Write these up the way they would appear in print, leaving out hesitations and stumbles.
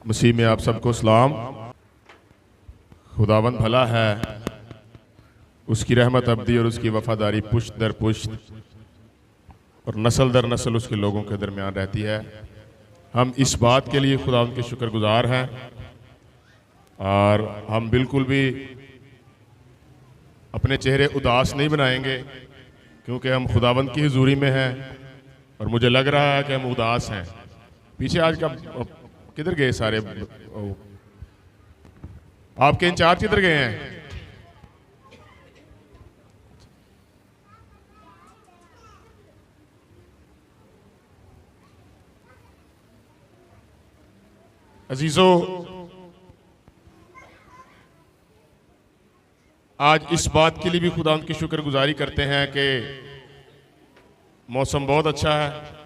मसीह में आप सबको सलाम। खुदावंद भला है, उसकी रहमत अब्दी और उसकी वफादारी पुश्त दर पुश्त और नस्ल दर नस्ल उसके लोगों के दरमियान रहती है। हम इस बात के लिए खुदावंद के शुक्रगुजार हैं और हम बिल्कुल भी अपने चेहरे उदास नहीं बनाएंगे, क्योंकि हम खुदावंद की हुजूरी में हैं और मुझे लग रहा है कि हम उदास हैं। पीछे आज का किधर गए सारे? आपके इंचार्ज किधर गए हैं? अजीजों, आज इस बात के लिए भी खुदा की शुक्रगुजारी करते हैं कि मौसम बहुत अच्छा है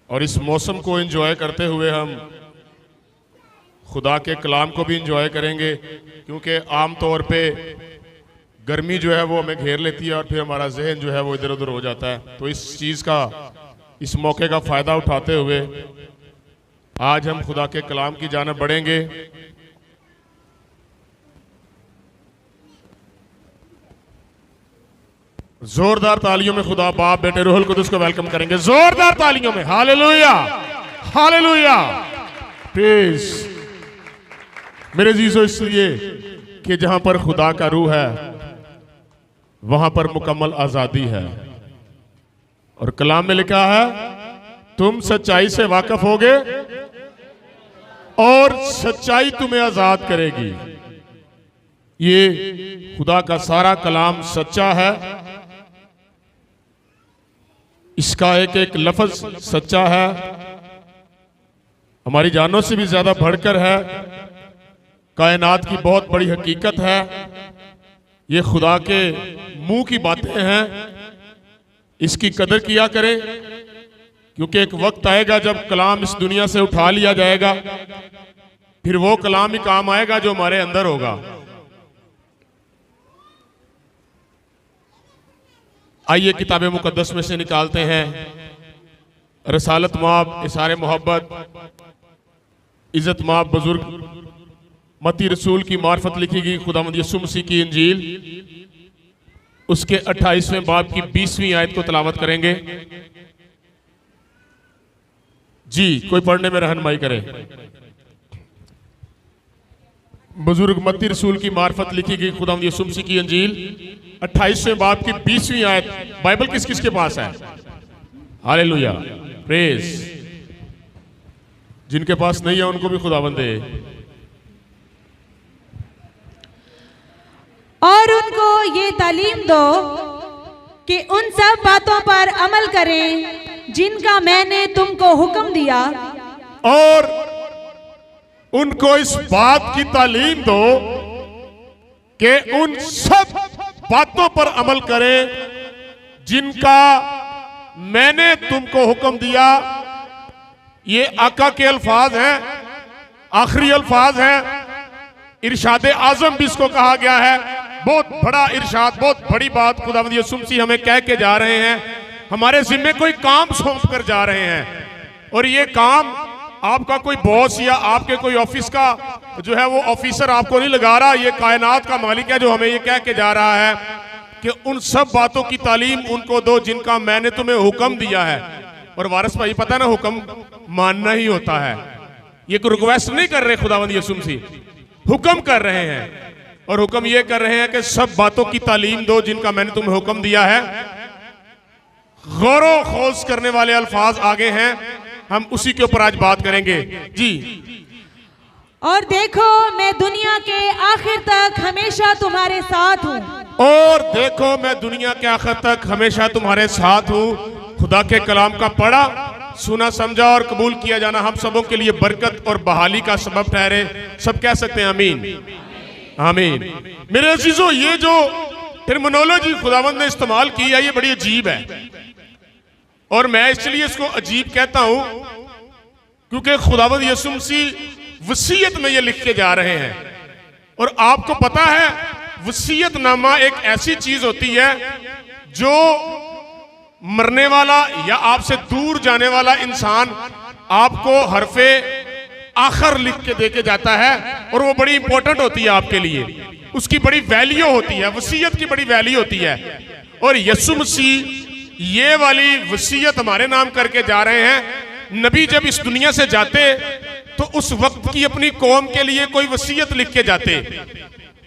और इस मौसम को एंजॉय करते हुए हम खुदा के कलाम को भी एंजॉय करेंगे, क्योंकि आम तौर पे गर्मी जो है वो हमें घेर लेती है और फिर हमारा जहन जो है वो इधर उधर हो जाता है। तो इस चीज़ का, इस मौके का फ़ायदा उठाते हुए आज हम खुदा के कलाम की जानिब बढ़ेंगे। जोरदार तालियों में खुदा बाप बेटे रूहुल कुदुस को वेलकम करेंगे। जोरदार तालियों में हालेलुया, हालेलुया, प्रेज। मेरे जीजो, इसलिए कि जहां पर खुदा का रूह है वहां पर मुकम्मल आजादी है और कलाम में लिखा है, तुम सच्चाई से वाकिफ होगे और सच्चाई तुम्हें आजाद करेगी। ये खुदा का सारा कलाम सच्चा है, इसका एक एक लफ्ज सच्चा है, हमारी जानों से भी ज्यादा बढ़कर है, कायनात की बहुत बड़ी हकीकत है। ये खुदा के मुंह की बातें हैं, इसकी कदर किया करें, क्योंकि एक वक्त आएगा जब कलाम इस दुनिया से उठा लिया जाएगा, फिर वो कलाम ही काम आएगा जो हमारे अंदर होगा। आइए किताब मुकद्दस में से निकालते हैं रसालत माब, इसारे मोहब्बत, इज्जत माब बुजुर्ग मती रसूल की मार्फत लिखी गई खुदावंद यीशु मसीह की इंजील, उसके 28वें बाब की 20वीं आयत को तलावत करेंगे। जी, कोई पढ़ने में रहनुमाई करे। बुजुर्ग मत्ती रसूल की मार्फत लिखी गई खुदावंद यीशु मसीह की इंजील 28वें बाब की 20वीं आयत। बाइबल किस किस के पास है? Hallelujah, praise. जिनके पास नहीं है उनको भी खुदावंद दे। और उनको ये तालीम दो कि उन सब बातों पर अमल करें जिनका मैंने तुमको हुक्म दिया, और उनको इस बात की तालीम दो कि उन सब बातों पर अमल करें जिनका मैंने तुमको हुक्म दिया। ये आका के अल्फाज हैं, आखिरी अल्फाज हैं। इरशाद आजम भी इसको कहा गया है। बहुत बड़ा इरशाद, बहुत बड़ी बात खुदावंद यीशु मसीह हमें कह के जा रहे हैं। हमारे जिम्मे कोई काम सौंप कर जा रहे हैं और ये काम आपका कोई बॉस या आपके कोई ऑफिस का जो है वो ऑफिसर आपको नहीं लगा रहा, ये कायनात का मालिक है जो हमें ये कह के जा रहा है कि उन सब बातों की तालीम उनको दो जिनका मैंने तुम्हें हुक्म दिया है। और वारिस भाई, पता ना हुक्म मानना ही होता है। ये कोई रिक्वेस्ट नहीं कर रहे खुदावंद यीशु मसीह, हुक्म कर रहे हैं और हुक्म ये कर रहे हैं कि सब बातों की तालीम दो जिनका मैंने तुम्हें हुक्म दिया है। गौरो खोज करने वाले अल्फाज आगे हैं, हम उसी के ऊपर आज बात करेंगे। जी, और देखो मैं दुनिया के आखिर तक हमेशा तुम्हारे साथ हूँ। और देखो मैं दुनिया के आखिर तक हमेशा तुम्हारे साथ हूँ। खुदा के कलाम का पढ़ा, सुना, समझा और कबूल किया जाना हम सबों के लिए बरकत और बहाली का सबब ठहरे। सब कह सकते हैं आमीन, आमीन। मेरे अजीजों, ये जो टर्मिनोलॉजी खुदावंद ने इस्तेमाल की है ये बड़ी अजीब है और मैं इसलिए इसको अजीब कहता हूं क्योंकि खुदावंद यीशु मसीह वसीयत में ये लिख के जा रहे हैं। और आपको पता है वसीयतनामा एक ऐसी चीज होती है जो मरने वाला या आपसे दूर जाने वाला इंसान आपको हरफे आखिर लिख के देके जाता है और वो बड़ी इंपॉर्टेंट होती है आपके लिए, उसकी बड़ी वैल्यू होती है, वसीयत की बड़ी वैल्यू होती है। और यीशु मसीह ये वाली वसीयत हमारे नाम करके जा रहे हैं। नबी जब इस दुनिया से जाते तो उस वक्त की अपनी कौम के लिए कोई वसीयत लिख के जाते।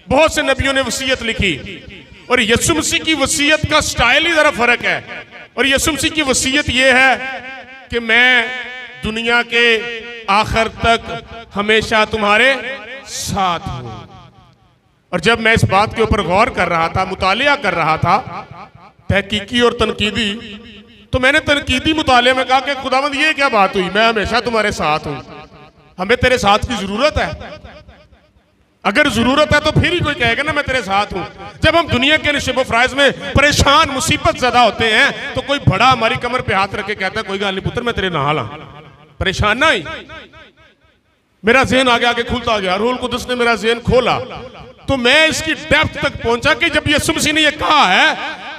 बहुत से नबियों ने वसीयत लिखी और यीशु मसीह की वसीयत का स्टाइल ही जरा फर्क है। और यीशु मसीह की वसीयत ये है कि मैं दुनिया के आखिर तक हमेशा तुम्हारे साथ हूं। और जब मैं इस बात के ऊपर गौर कर रहा था, मुतालिया कर रहा था, तहकीकी और तनकीदी, तो मैंने तनकीदी मुताले में कहा कि खुदावंद ये क्या बात हुई, मैं हमेशा तुम्हारे साथ हूं, हमें तेरे साथ की जरूरत है। अगर जरूरत है तो फिर ही कोई कहेगा ना मैं तेरे साथ हूं। जब हम दुनिया के नशिब फराइज में परेशान मुसीबत ज्यादा होते हैं तो कोई बड़ा हमारी कमर पे हाथ रख के कहता है कोई गल नहीं पुत्र मैं तेरे नाल हां, परेशान ना ही। मेरा ज़हन आगे आगे खुलता गया, रूहुल कुद्दुस ने मेरा ज़हन खोला तो मैं इसकी डेप्थ तक पहुंचा कि जब यीशु मसीह ने यह कहा है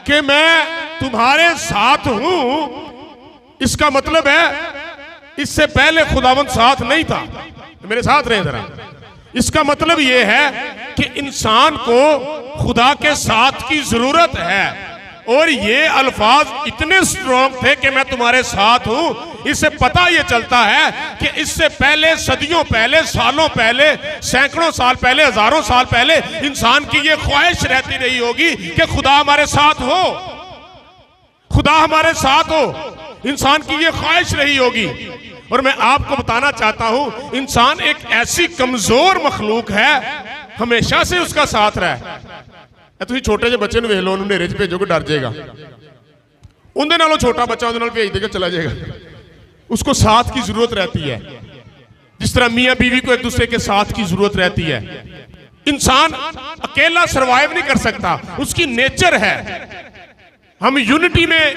कि मैं तुम्हारे साथ हूं, इसका मतलब है इससे पहले खुदावंद साथ नहीं था, मेरे साथ रहे जरा। इसका मतलब यह है कि इंसान को खुदा के साथ की जरूरत है। और ये अल्फाज इतने स्ट्रॉन्ग थे कि मैं तुम्हारे साथ हूं, इससे पता ये चलता है कि इससे पहले, सदियों पहले, सालों पहले, सैकड़ों साल पहले, हजारों साल पहले इंसान की ये ख्वाहिश रहती रही होगी कि खुदा हमारे साथ हो, खुदा हमारे साथ हो। इंसान की ये ख्वाहिश रही होगी। और मैं आपको बताना चाहता हूं इंसान एक ऐसी कमजोर मखलूक है, हमेशा से उसका साथ रहा। तुम छोटे जे बच्चे वेख लो, उन्हें च भेजो कि डर जाएगा, उनके नालों छोटा बच्चा उन्हें भेज देगा चला जाएगा। उसको साथ की जरूरत रहती है, जिस तरह मियां बीवी को एक दूसरे के साथ की जरूरत रहती है। इंसान अकेला सरवाइव नहीं कर सकता, उसकी नेचर है। हम यूनिटी में,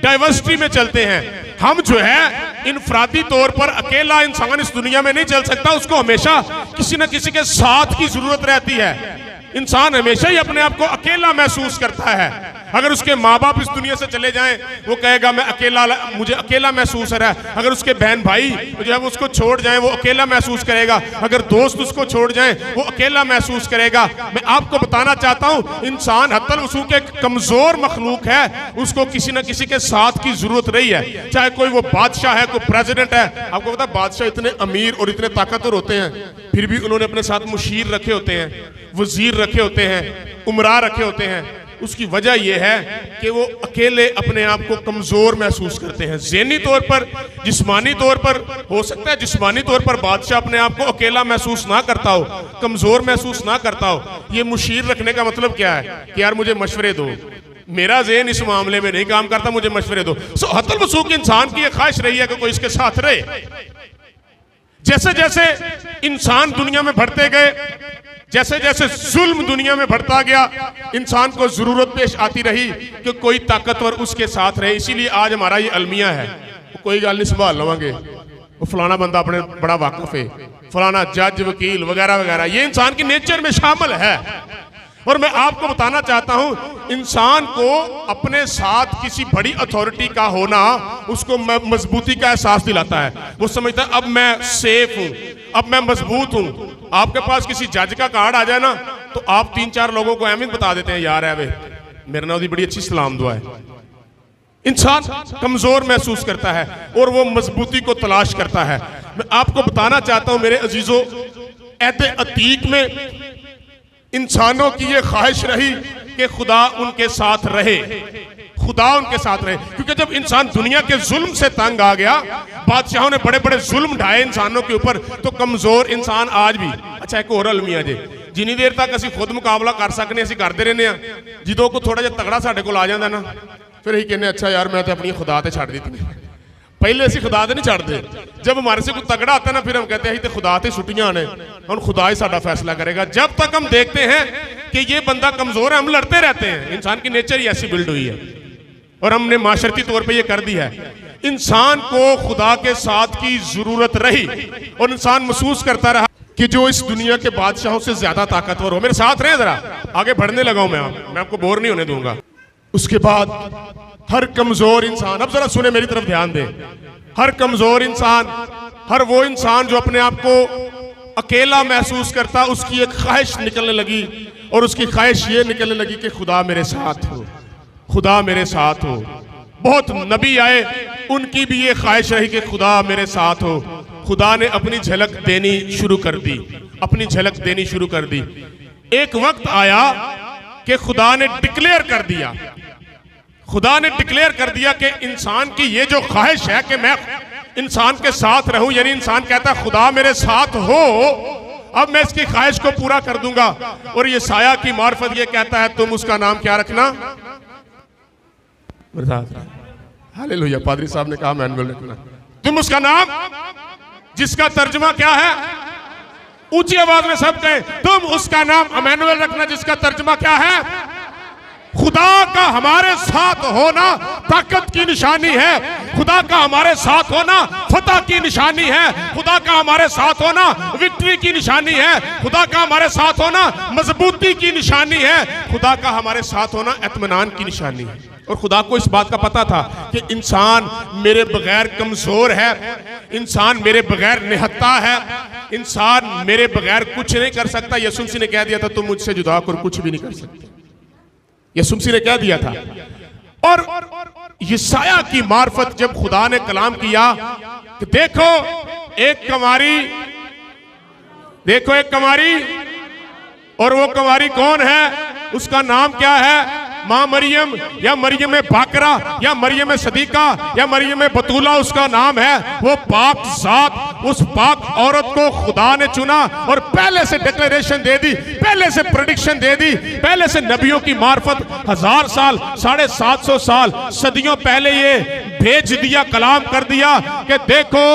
डाइवर्सिटी में चलते हैं। हम जो है इनफरादी तौर पर अकेला इंसान इस दुनिया में नहीं चल सकता, उसको हमेशा किसी न किसी के साथ की जरूरत रहती है। इंसान हमेशा ही अपने आप को अकेला महसूस करता है। अगर उसके माँ बाप इस दुनिया से चले जाएं, वो कहेगा मैं अकेला, मुझे अकेला महसूस हो रहा है। अगर उसके बहन भाई जो है वो उसको छोड़ जाएं, वो अकेला महसूस करेगा। अगर दोस्त उसको छोड़ जाएं, वो अकेला महसूस करेगा। मैं आपको बताना चाहता हूं इंसान हत्तल वसूक एक कमजोर मखलूक है, उसको किसी न किसी के साथ की जरूरत रही है। चाहे कोई वो बादशाह है, कोई प्रेसिडेंट है। आपको पता है बादशाह इतने अमीर और इतने ताकतवर होते हैं, फिर भी उन्होंने अपने साथ मुशीर रखे होते हैं, वजीर रखे होते हैं, उमरा रखे होते हैं। उसकी वजह यह है कि वो अकेले अपने आप को कमजोर महसूस करते हैं। ज़हनी तौर पर, जिस्मानी तौर पर, हो सकता है जिस्मानी तौर पर बादशाह अपने आप को अकेला महसूस ना करता हो, कमजोर महसूस ना करता हो। ये मुशीर रखने का मतलब क्या है कि यार मुझे मशवरे दो, मेरा ज़हन इस मामले में नहीं काम करता, मुझे मशवरे दो। हत्तल वसूक इंसान की यह ख्वाहिश रही है कि कोई इसके साथ रहे। जैसे जैसे इंसान दुनिया में बढ़ते गए, जैसे जैसे जुल्म दुनिया में बढ़ता गया, इंसान को जरूरत पेश आती रही कि कोई ताकतवर उसके साथ रहे। इसीलिए आज हमारा ये अलमिया है, कोई गल नहीं संभाल लवांगे, वो फलाना बंदा अपने बड़ा वाकिफ है, फलाना जज, वकील वगैरह वगैरह, ये इंसान की नेचर में शामिल है। और मैं आपको बताना चाहता हूं इंसान को अपने साथ किसी बड़ी अथॉरिटी का होना उसको मजबूती का एहसास दिलाता है। वो समझता है अब मैं सेफ हूं, अब मैं मजबूत हूं। आपके पास किसी जज का कार्ड आ जाए ना तो आप 3-4 लोगों को अहमियत बता देते हैं, यार है वे मेरे नाल दी बड़ी अच्छी सलाम दुआ है। इंसान कमजोर महसूस करता है और वो मजबूती को तलाश करता है। मैं आपको बताना चाहता हूं मेरे अजीजों, ऐते अतीक में इंसानों की ये ख्वाहिश रही कि खुदा उनके साथ रहे, खुदा उनके साथ रहे। क्योंकि जब इंसान दुनिया के जुल्म से तंग आ गया, बादशाहों ने बड़े बड़े जुल्म ढाए इंसानों के ऊपर, तो कमजोर इंसान आज भी, अच्छा एक और अलमिया जे, जिनी देर तक असं खुद मुकाबला कर सकने असं करते रहने, जो को थोड़ा जिहा तगड़ा साडे कोल आ जाता ना, फिर असीं कहने अच्छा यार मैं तो अपनी खुदा ते छड्ड दी। पहले असीं खुदा ते नहीं छड्डदे, जब हमारे से कोई तगड़ा आता ना फिर हम कहते हैं तो खुदा ते छुट्टियां ने, हम खुदा ही साडा फैसला करेगा। जब तक हम देखते हैं कि ये बंदा कमजोर है, हम लड़ते रहते हैं। इंसान की नेचर ही ऐसी बिल्ड हुई है और हमने माशरती तौर पे ये कर दी है। इंसान को खुदा के साथ की जरूरत रही और इंसान महसूस करता रहा कि जो इस दुनिया के बादशाहों से ज्यादा ताकतवर हो। मेरे साथ रहे, जरा आगे बढ़ने लगा हूं मैं आपको बोर नहीं होने दूंगा। उसके बाद हर कमजोर इंसान, अब जरा सुने, मेरी तरफ ध्यान दे, हर कमजोर इंसान, हर वो इंसान जो अपने आप को अकेला महसूस करता, उसकी एक ख्वाहिश निकलने लगी, और उसकी ख्वाहिश ये निकलने लगी कि खुदा मेरे साथ हो, खुदा मेरे साथ हो। बहुत नबी आए, उनकी भी ये ख्वाहिश रही कि खुदा मेरे साथ हो। खुदा ने अपनी झलक देनी शुरू कर दी, अपनी झलक देनी शुरू कर दी। एक वक्त आया कि खुदा ने डिक्लेयर कर दिया, खुदा ने डिक्लेयर कर दिया कि इंसान की ये जो ख्वाहिश है कि मैं इंसान के साथ रहूं, यानी इंसान कहता है खुदा मेरे साथ हो, अब मैं इसकी ख्वाहिश को पूरा कर दूंगा। और ये साया की मार्फत ये कहता है तुम उसका नाम क्या रखना, हालेलुया, पादरी साहब ने कहा मैनुअल रखना, तुम उसका नाम, जिसका तर्जुमा क्या है, ऊंची आवाज में सब कहें, तुम उसका नाम इमैनुअल रखना, जिसका तर्जुमा क्या है, खुदा का हमारे साथ होना ताकत की निशानी है, खुदा का हमारे साथ होना फतह की निशानी है, खुदा का हमारे साथ होना विक्ट्री की निशानी है, खुदा का हमारे साथ होना मजबूती की निशानी है, खुदा का हमारे साथ होना इत्मीनान की निशानी है। और खुदा को इस बात का पता था कि इंसान मेरे बगैर कमजोर है, इंसान मेरे बगैर निहत्ता है, इंसान मेरे बगैर कुछ नहीं कर सकता। यसुम मसीह ने कह दिया था तुम मुझसे जुदा होकर कुछ भी नहीं कर सकते, यसुम मसीह ने कह दिया था। और यशायाह की मार्फत जब खुदा ने कलाम किया कि देखो एक कमारी, देखो एक कमारी, और वो कमारी कौन है, उसका नाम क्या है, मां मरियम या मरियम बाकरा या मरियम सदीका या मरियम बतूला उसका नाम है। वो पाक जात, उस पाक औरत को खुदा ने चुना और पहले से डिक्लेरेशन दे दी, पहले से प्रेडिक्शन दे दी, पहले से नबियों की मार्फत 1000 साल 750 साल सदियों पहले ये भेज दिया, कलाम कर दिया कि देखो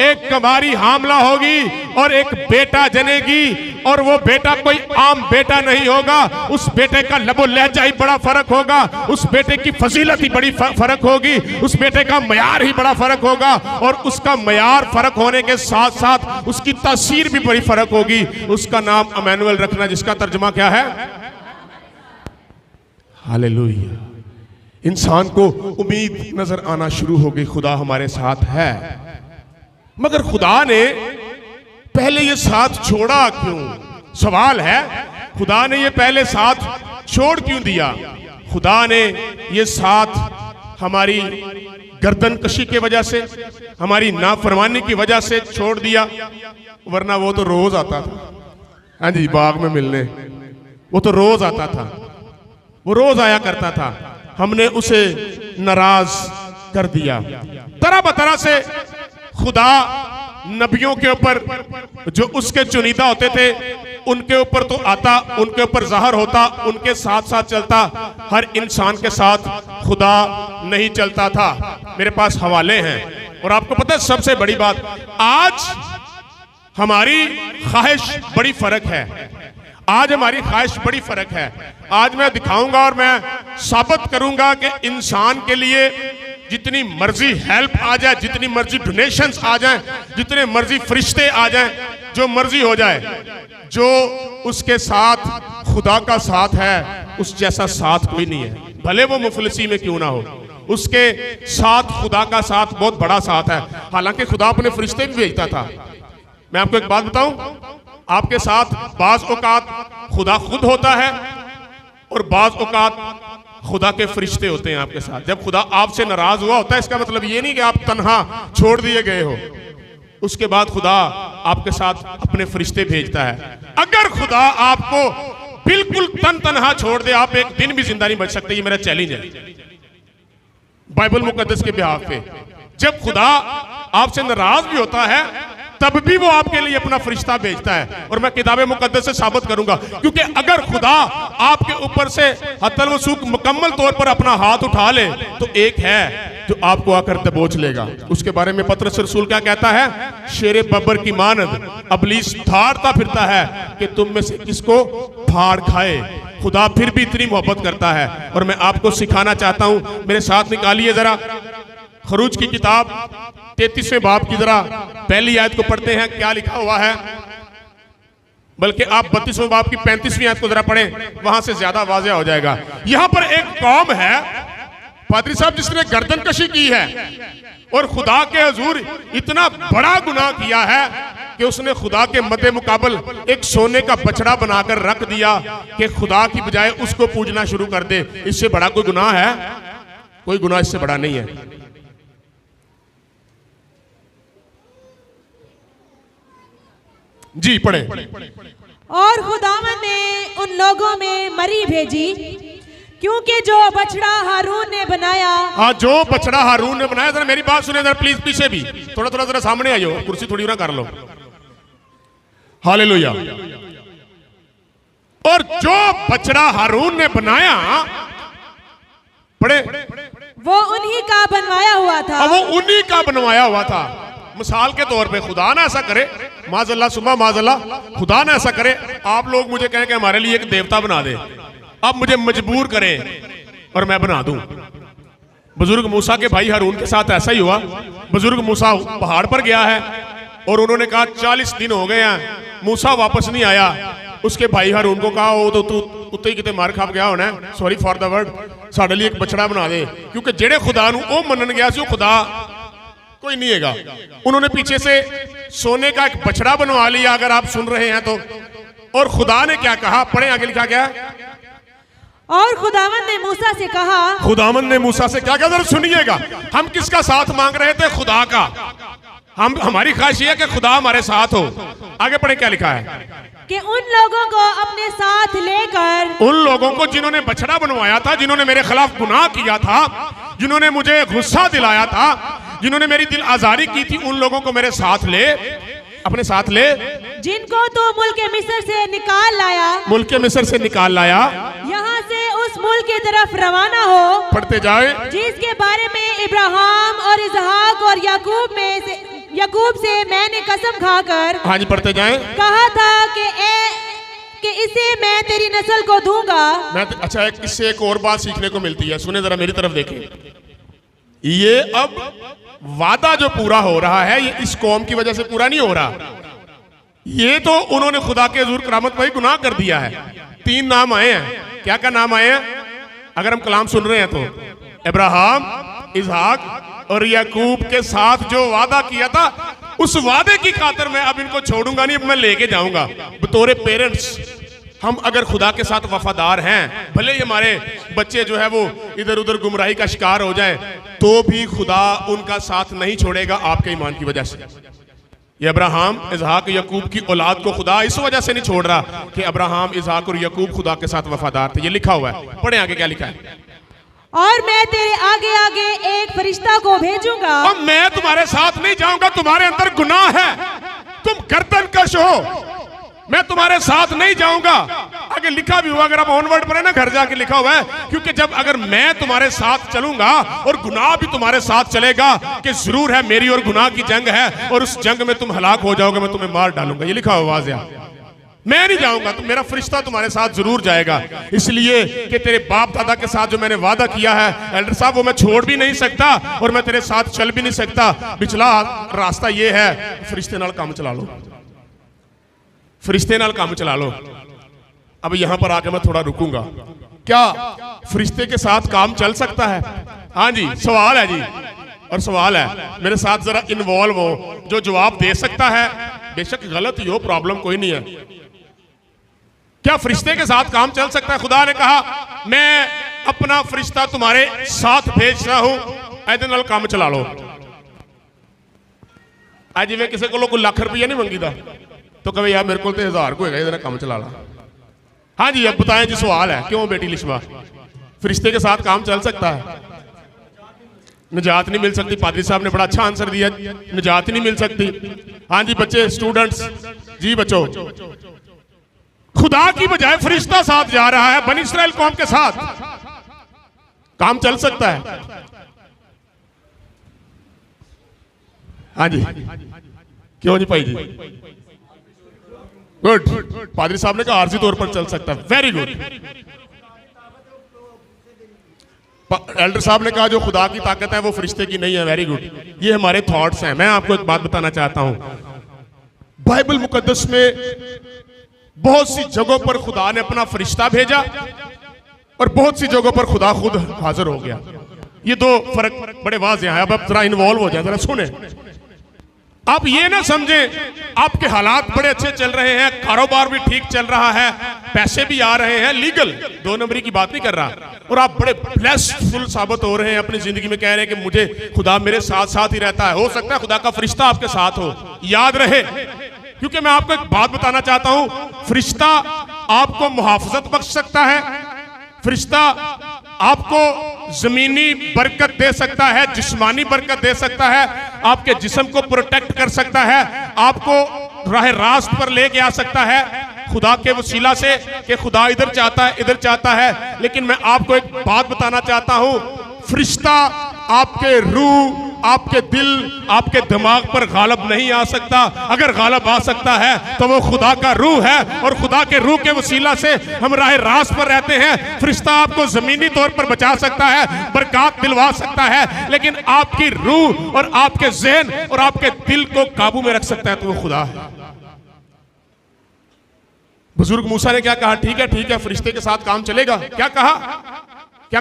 एक कुमारी हामला होगी और एक बेटा जनेगी, और वो बेटा कोई आम बेटा नहीं होगा, उस बेटे का लबो लहजा ही बड़ा फर्क होगा, उस बेटे की फजीलत ही बड़ी फर्क होगी, उस बेटे का मयार ही बड़ा फर्क होगा, और उसका मयार फर्क होने के साथ साथ उसकी तासीर भी बड़ी फर्क होगी। उसका नाम इमैनुअल रखना, जिसका तर्जुमा क्या है, हालेलुया। इंसान को उम्मीद नजर आना शुरू हो गई, खुदा हमारे साथ है। मगर खुदा ने पहले ये साथ छोड़ा क्यों, सवाल है, खुदा ने ये पहले साथ छोड़ क्यों दिया। खुदा ने ये साथ हमारी गर्दन कशी के वजह से, हमारी नाफरमानी की वजह से छोड़ दिया, वरना वो तो रोज आता था, हाँ जी, बाग में मिलने, वो तो रोज आता था, वो रोज आया करता था। हमने उसे नाराज कर दिया। तरह बतरह से खुदा नबियों के ऊपर, जो उसके चुनीदा होते थे, उनके ऊपर तो आता, उनके ऊपर ज़ाहिर होता, उनके साथ साथ चलता। हर इंसान के साथ खुदा नहीं चलता था। मेरे पास हवाले हैं, और आपको पता है सबसे बड़ी बात, आज हमारी ख्वाहिश बड़ी फर्क है, आज हमारी ख्वाहिश बड़ी फर्क है। आज मैं दिखाऊंगा और मैं साबित करूंगा कि इंसान के लिए जितनी मर्जी हेल्प आ जाए, जितनी मर्जी डोनेशंस आ जाएं, जितने मर्जी फरिश्ते आ जाएं, जो मर्जी हो जाए, जो उसके साथ खुदा का साथ है उस जैसा साथ कोई नहीं है, भले वो मुफलिसी में क्यों ना हो। उसके साथ खुदा का साथ बहुत बड़ा साथ है। हालांकि खुदा अपने फरिश्ते भी भेजता था। मैं आपको एक बात बताऊं, आपके साथ बाज औकात खुदा खुद होता है और बाज औकात खुदा के फरिश्ते होते हैं आपके साथ। जब खुदा आपसे नाराज हुआ होता है, इसका मतलब ये नहीं कि आप तन्हा छोड़ दिए गए हो, उसके बाद खुदा आपके साथ अपने फरिश्ते भेजता है। अगर खुदा आपको बिल्कुल तन्हा छोड़ दे, आप एक दिन भी जिंदा नहीं बच सकते। ये मेरा चैलेंज है बाइबल मुकद्दस के बिहाफ पे। जब खुदा आपसे नाराज भी होता है, तब भी वो आपके लिए अपना फरिश्ता भेजता है, और मैं किताब मुकद्दस से साबित करूंगा। क्योंकि अगर खुदा आपके ऊपर से हत्तल वसूक मुकम्मल तौर पर अपना हाथ उठा ले, तो एक है जो आपको आकर दबोच लेगा। उसके बारे में पतरस रसूल क्या कहता है, शेरे बब्बर की मानद अबलीस धाड़ता फिरता है कि तुम में से किसको फाड़ खाए। खुदा फिर भी इतनी मोहब्बत करता है, और मैं आपको सिखाना चाहता हूं। मेरे साथ निकालिए जरा खरूज की किताब 33वें बाब की जरा पहली आयत को पढ़ते हैं, क्या लिखा हुआ है। बल्कि आप 32वें बाब की 35वीं आयत को जरा पढ़ें, वहां से ज्यादा वाज़ेह हो जाएगा। यहां पर एक कौम है, पादरी साहब जिसने गर्दन कशी की है और खुदा के हुजूर इतना बड़ा गुनाह किया है कि उसने खुदा के मद्दे मुकाबल एक सोने का बछड़ा बनाकर रख दिया कि खुदा की बजाय उसको पूजना शुरू कर दे। इससे बड़ा कोई गुनाह है? कोई गुनाह इससे बड़ा नहीं है। जी पढ़े। और खुदावन ने उन लोगों में मरी भेजी, क्योंकि जो बछड़ा हारून ने बनाया। हाँ, जो बछड़ा हारून ने बनाया। जरा मेरी बात सुने जरा प्लीज, पीछे भी थोड़ा थोड़ा जरा सामने आइयो, कुर्सी थोड़ी ना कर लो। हालेलुया। और जो बछड़ा हारून ने बनाया, पढ़े, वो उन्हीं का बनवाया हुआ था। वो उन्हीं का बनवाया हुआ था। मिसाल के तौर पे खुदा ना ऐसा करे, माज़अल्लाह सुम्मा माज़अल्लाह, खुदा ना ऐसा करे आप लोग मुझे कहें कि हमारे लिए एक देवता बना दे, अब मुझे मजबूर करें और मैं बना दूं। बुजुर्ग मूसा के भाई हारून के साथ ऐसा ही हुआ। बुजुर्ग मूसा पहाड़ पर गया है और उन्होंने कहा 40 दिन हो गए हैं, मूसा वापस नहीं आया। उसके भाई हारून को कहा वो तो तू उत्ते ही किते मार खा गया होना है, सॉरी फॉर द वर्ड, साडे लिए एक बछड़ा बना दे, क्योंकि जेड़े खुदा नूं ओ मनन गया सी खुदा कोई नहीं हैगा। उन्होंने पीछे से सोने का एक बछड़ा बनवा लिया, अगर आप सुन रहे हैं तो। और खुदा ने क्या कहा, पढ़े आगे लिखा गया। और खुदावन ने मूसा से कहा, खुदावन ने मूसा से क्या कहा, जरा सुनिएगा। हम किसका साथ मांग रहे थे? खुदा का। हमारी ख्वाहिश है कि खुदा हमारे साथ हो। आगे पढ़े क्या लिखा है कि उन लोगों को अपने साथ लेकर, उन लोगों को जिन्होंने बछड़ा बनवाया था, जिन्होंने मेरे खिलाफ गुनाह किया था, जिन्होंने मुझे गुस्सा दिलाया था, जिन्होंने मेरी दिल आजारी की थी, उन लोगों को मेरे साथ ले, अपने साथ ले। जिनको तो मुल्क मिस्र से निकाल लाया, मुल्क मिस्र से निकाल लाया, यहाँ से उस मुल्क की तरफ रवाना हो। पढ़ते जाए। जिसके बारे में इब्राहिम और इसहाक और याकूब से मैंने कसम खाकर, हाँ जी पढ़ते जाए, कहा था कि इसे मैं तेरी नस्ल को दूंगा। अच्छा, इससे एक और बात सीखने को मिलती है, सुने जरा मेरी तरफ देखें। ये अब वादा जो पूरा हो रहा है, ये इस कौम की वजह से पूरा नहीं हो रहा। ये तो उन्होंने खुदा के हुजूर करामत भाई गुनाह कर दिया है। 3 नाम आए हैं। क्या क्या नाम आए हैं? अगर हम कलाम सुन रहे हैं तो इब्राहिम, इसहाक और याकूब के साथ जो वादा किया था, उस वादे की खातिर मैं अब इनको छोड़ूंगा नहीं, अब मैं लेके जाऊंगा। बतौर पेरेंट्स हम अगर खुदा के साथ वफादार हैं, भले ही हमारे बच्चे जो है वो इधर उधर गुमराही का शिकार हो जाए, तो भी खुदा उनका साथ नहीं छोड़ेगा आपके ईमान की वजह से। ये अब्राहम, इसहाक, याकूब की औलाद को खुदा इस वजह से नहीं छोड़ रहा कि अब्राहम, इसहाक और याकूब खुदा के साथ वफादार थे। ये लिखा हुआ है, पढ़े आगे क्या लिखा है। और मैं तेरे आगे आगे एक फरिश्ता को भेजूंगा। और मैं तुम्हारे साथ नहीं जाऊंगा, तुम्हारे अंदर गुनाह है, तुम गर्दनकश हो, मैं तुम्हारे साथ नहीं जाऊंगा। आगे लिखा भी हुआ, अगर आप ऑनवर्ड पढ़े ना, घर जाके लिखा हुआ है, क्योंकि जब अगर मैं तुम्हारे साथ चलूंगा और गुनाह भी तुम्हारे साथ चलेगा, कि जरूर है मेरी और गुनाह की जंग है और उस जंग में तुम हलाक हो जाओगे, मैं तुम्हें मार डालूंगा। ये लिखा हुआ वाज़िया। मैं नहीं जाऊंगा, तो मेरा फरिश्ता तुम्हारे साथ जरूर जाएगा, इसलिए कि तेरे बाप दादा के साथ जो मैंने वादा किया है एल्डर साहब, वो मैं छोड़ भी नहीं सकता और मैं तेरे साथ चल भी नहीं सकता। पिछला रास्ता ये है, फरिश्ते नाल काम चला लो, फरिश्ते नाल काम चला लो। अब यहां पर आके मैं थोड़ा रुकूंगा। क्या फरिश्ते के साथ काम चल सकता है? हाँ जी, सवाल है जी, और सवाल है, मेरे साथ जरा इन्वॉल्व हो। जो जवाब दे सकता है, बेशक गलत ही हो, प्रॉब्लम कोई नहीं है। क्या फरिश्ते के साथ काम चल सकता है? खुदा ने कहा मैं अपना फरिश्ता तुम्हारे साथ भेज रहा हूं, ऐदे नाल काम चला लो। आज मैं किसी को कोई लाख रुपया नहीं मंगी था, तो कहे यार मेरे को तो 1000 को है, काम चला ला। हाँ जी, अब बताएं जी, सवाल है क्यों बेटी लिशबा, फरिश्ते के साथ काम चल सकता है? निजात नहीं मिल सकती। पादरी साहब ने बड़ा अच्छा आंसर दिया, निजात नहीं मिल सकती। हाँ जी बच्चे, स्टूडेंट्स जी, बच्चों, खुदा की बजाय फरिश्ता साथ जा रहा है, बनी इस्राएल कौम के साथ काम चल सकता है। हाँ जी, क्यों नहीं भाई जी? गुड। पादरी साहब ने कहा आर्जी तौर पर चल सकता है, वेरी गुड। एल्डर साहब ने कहा जो खुदा की ताकत है वो फरिश्ते की नहीं है, वेरी गुड। ये हमारे थॉट्स हैं। मैं आपको एक बात बताना चाहता हूं, बाइबल मुकद्दस में बहुत सी जगहों पर खुदा ने अपना फरिश्ता भेजा और बहुत सी जगहों पर खुदा खुद हाजिर हो गया। ये दो फर्क बड़े वाज़ेह हैं। अब आप जरा इन्वॉल्व हो जाए, जरा सुने। आप ये ना समझें आपके हालात बड़े अच्छे चल रहे हैं, कारोबार भी ठीक चल रहा है, पैसे भी आ रहे हैं, लीगल, 2 नंबरी की बात नहीं कर रहा, और आप बड़े ब्लेस्डफुल साबित हो रहे हैं अपनी जिंदगी में, कह रहे हैं कि मुझे खुदा मेरे साथ साथ ही रहता है। हो सकता है खुदा का फरिश्ता आपके साथ हो, याद रहे, क्योंकि मैं आपको एक बात बताना चाहता हूं, फरिश्ता आपको मुहाफजत बख्श सकता है, फरिश्ता आपको जमीनी बरकत दे सकता है, जिस्मानी बरकत दे सकता है, आपके जिस्म को प्रोटेक्ट कर सकता है, आपको राह रास्त पर लेके आ सकता है खुदा के वसीला से, कि खुदा इधर चाहता है, इधर चाहता है। लेकिन मैं आपको एक बात बताना चाहता हूं, फरिश्ता आपके रूह, आपके दिल, आपके दिमाग पर गालब नहीं आ सकता। अगर गालब आ सकता है तो वो खुदा का रूह है, और खुदा के रूह के वसीला से हम राह रास्त पर रहते हैं। फरिश्ता आपको जमीनी तौर पर बचा सकता है, बरकत दिलवा सकता है, लेकिन आपकी रूह और आपके ज़हन और आपके दिल को काबू में रख सकता है तो वो खुदा है। बुजुर्ग मूसा ने क्या कहा? ठीक है, फरिश्ते के साथ काम चलेगा। क्या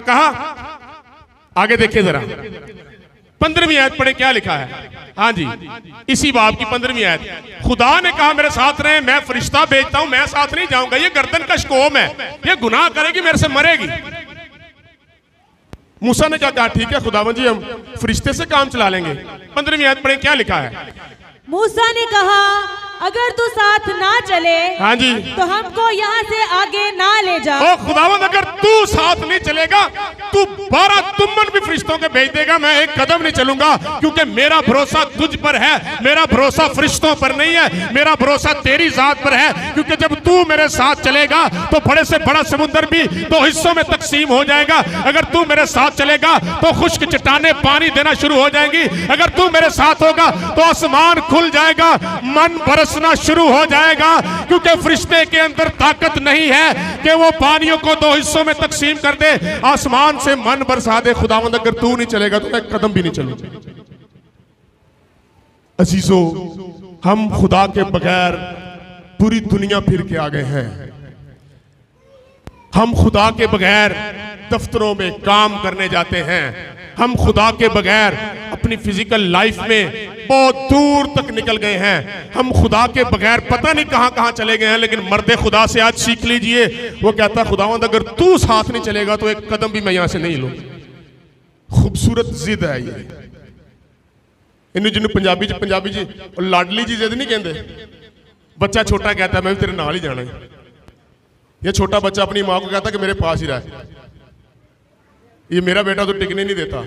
कहा? आगे देखिए जरा, 15वीं आयत पढ़े, क्या लिखा है? हाँ जी, इसी बाब की 15वीं आयत। खुदा ने कहा मेरे साथ रहे, मैं फरिश्ता भेजता हूं, मैं साथ नहीं जाऊंगा। ये गर्दन का कौम है, ये गुनाह करेगी, मेरे से मरेगी। मूसा ने क्या कहा? ठीक है खुदावंद जी, हम फरिश्ते से काम चला लेंगे। 15वीं आयत पढ़े, क्या लिखा है? मूसा ने कहा अगर तू साथ ना चले, हाँ जी, तो हमको यहाँ से आगे ना ले जा। ओ खुदावंद, अगर तू साथ नहीं चलेगा, तू 12 तुमन भी फरिश्तों के भेज देगा, मैं एक कदम नहीं चलूंगा, क्योंकि मेरा भरोसा तुझ पर है, मेरा भरोसा फरिश्तों पर नहीं है, मेरा भरोसा तेरी जात पर है। क्योंकि जब तू मेरे साथ चलेगा तो बड़े से बड़ा समुद्र भी 2 हिस्सों में तकसीम हो जाएगा। अगर तू मेरे साथ चलेगा तो खुश्क चट्टानें पानी देना शुरू हो जाएंगी। अगर तू मेरे साथ होगा तो आसमान खुल जाएगा, मन बरसना शुरू हो जाएगा, क्योंकि फरिश्ते के अंदर ताकत नहीं है कि वो पानियों को 2 हिस्सों में तकसीम कर दे, आसमान से मन बरसा दे। खुदावंद, अगर तू नहीं चलेगा तो मैं कदम भी नहीं चलूंगा। अजीजों, हम खुदा के बगैर पूरी दुनिया फिर के आ गए हैं। हम खुदा के बगैर दफ्तरों में काम करने जाते हैं, हम खुदा के बगैर अपनी फिजिकल लाइफ में बहुत दूर तक निकल गए हैं, हम खुदा के बगैर पता नहीं कहां कहां चले गए हैं। लेकिन मर्दे खुदा से आज सीख लीजिए, वो कहता है खुदावंद अगर तू साथ नहीं चलेगा तो एक कदम भी मैं यहां से नहीं लूंगा। खूबसूरत जिद है ये, इन्हें जिन्हें पंजाबी जी लाडली जी जिद नहीं कहते। बच्चा छोटा कहता है मैं भी तेरे नाल ही जाना है। ये छोटा बच्चा अपनी माँ को कहता कि मेरे पास ही रह, ये मेरा बेटा तो टिकने नहीं देता,